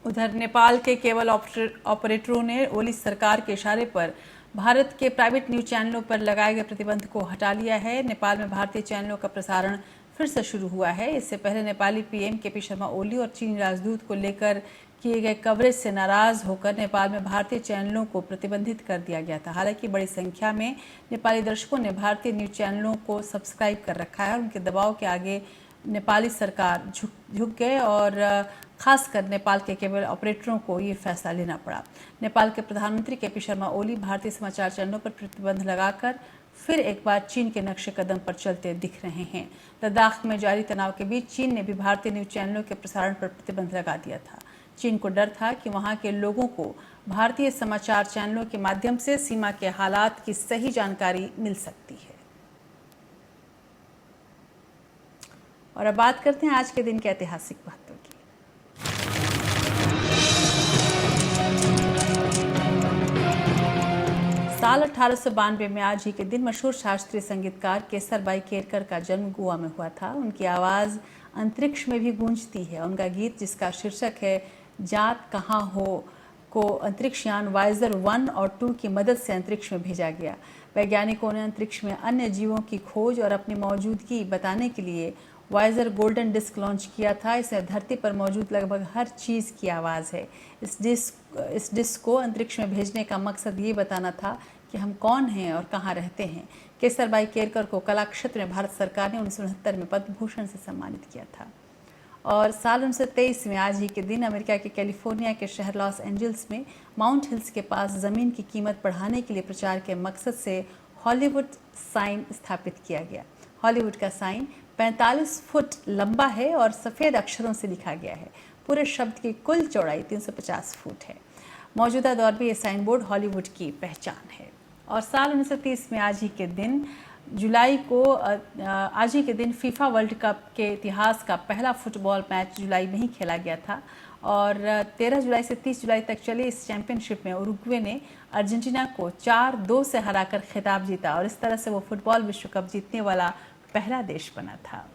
उधर नेपाल के केबल ऑपरेटरों ने ओली सरकार के इशारे पर भारत के प्राइवेट न्यूज चैनलों पर लगाए गए प्रतिबंध को हटा लिया है। नेपाल में भारतीय चैनलों का प्रसारण फिर से शुरू हुआ है। इससे पहले नेपाली पीएम केपी शर्मा ओली और चीनी राजदूत को लेकर किए गए कवरेज से नाराज होकर नेपाल में भारतीय चैनलों को प्रतिबंधित कर दिया गया था। हालांकि बड़ी संख्या में नेपाली दर्शकों ने भारतीय न्यूज चैनलों को सब्सक्राइब कर रखा है और उनके दबाव के आगे नेपाली सरकार झुक गए और खासकर नेपाल के केबल ऑपरेटरों को ये फैसला लेना पड़ा। नेपाल के प्रधानमंत्री केपी शर्मा ओली भारतीय समाचार चैनलों पर प्रतिबंध लगाकर फिर एक बार चीन के नक्शे कदम पर चलते दिख रहे हैं। लद्दाख में जारी तनाव के बीच चीन ने भी भारतीय न्यूज चैनलों के प्रसारण पर प्रतिबंध लगा दिया था। चीन को डर था कि वहां के लोगों को भारतीय समाचार चैनलों के माध्यम से सीमा के हालात की सही जानकारी मिल सकती है। और अब बात करते हैं आज के दिन के ऐतिहासिक महत्व की। साल 1892 में आज ही के दिन मशहूर शास्त्रीय संगीतकार केसरबाई केरकर का जन्म गोवा में हुआ था। उनकी आवाज़ अंतरिक्ष में भी गूंजती है। उनका गीत जिसका शीर्षक है जात कहाँ हो को अंतरिक्ष यान वाइजर 1 और 2 की मदद से अंतरिक्ष में भेजा गया। वैज्ञानिकों ने अंतरिक्ष में अन्य जीवों की खोज और अपनी मौजूदगी बताने के लिए वाइजर गोल्डन डिस्क लॉन्च किया था। इसमें धरती पर मौजूद लगभग हर चीज़ की आवाज़ है। इस डिस्क को अंतरिक्ष में भेजने का मकसद ये बताना था कि हम कौन हैं और कहाँ रहते हैं। केसरबाई केरकर को कला क्षेत्र में भारत सरकार ने 1969 में पद्म भूषण से सम्मानित किया था। और साल 1923 में आज ही के दिन अमेरिका के कैलिफोर्निया के शहर लॉस एंजल्स में माउंट हिल्स के पास ज़मीन की कीमत बढ़ाने के लिए प्रचार के मकसद से हॉलीवुड साइन स्थापित किया गया। हॉलीवुड का साइन 45 फुट लंबा है और सफ़ेद अक्षरों से लिखा गया है। पूरे शब्द की कुल चौड़ाई 350 फुट है। मौजूदा दौर में ये साइन बोर्ड हॉलीवुड की पहचान है। और साल 1930 में आज ही के दिन फीफा वर्ल्ड कप के इतिहास का पहला फुटबॉल मैच जुलाई में ही खेला गया था। और 13 जुलाई से 30 जुलाई तक चले इस चैंपियनशिप में उरुग्वे ने अर्जेंटीना को 4-2 से हराकर खिताब जीता और इस तरह से वो फुटबॉल विश्व कप जीतने वाला पहला देश बना था।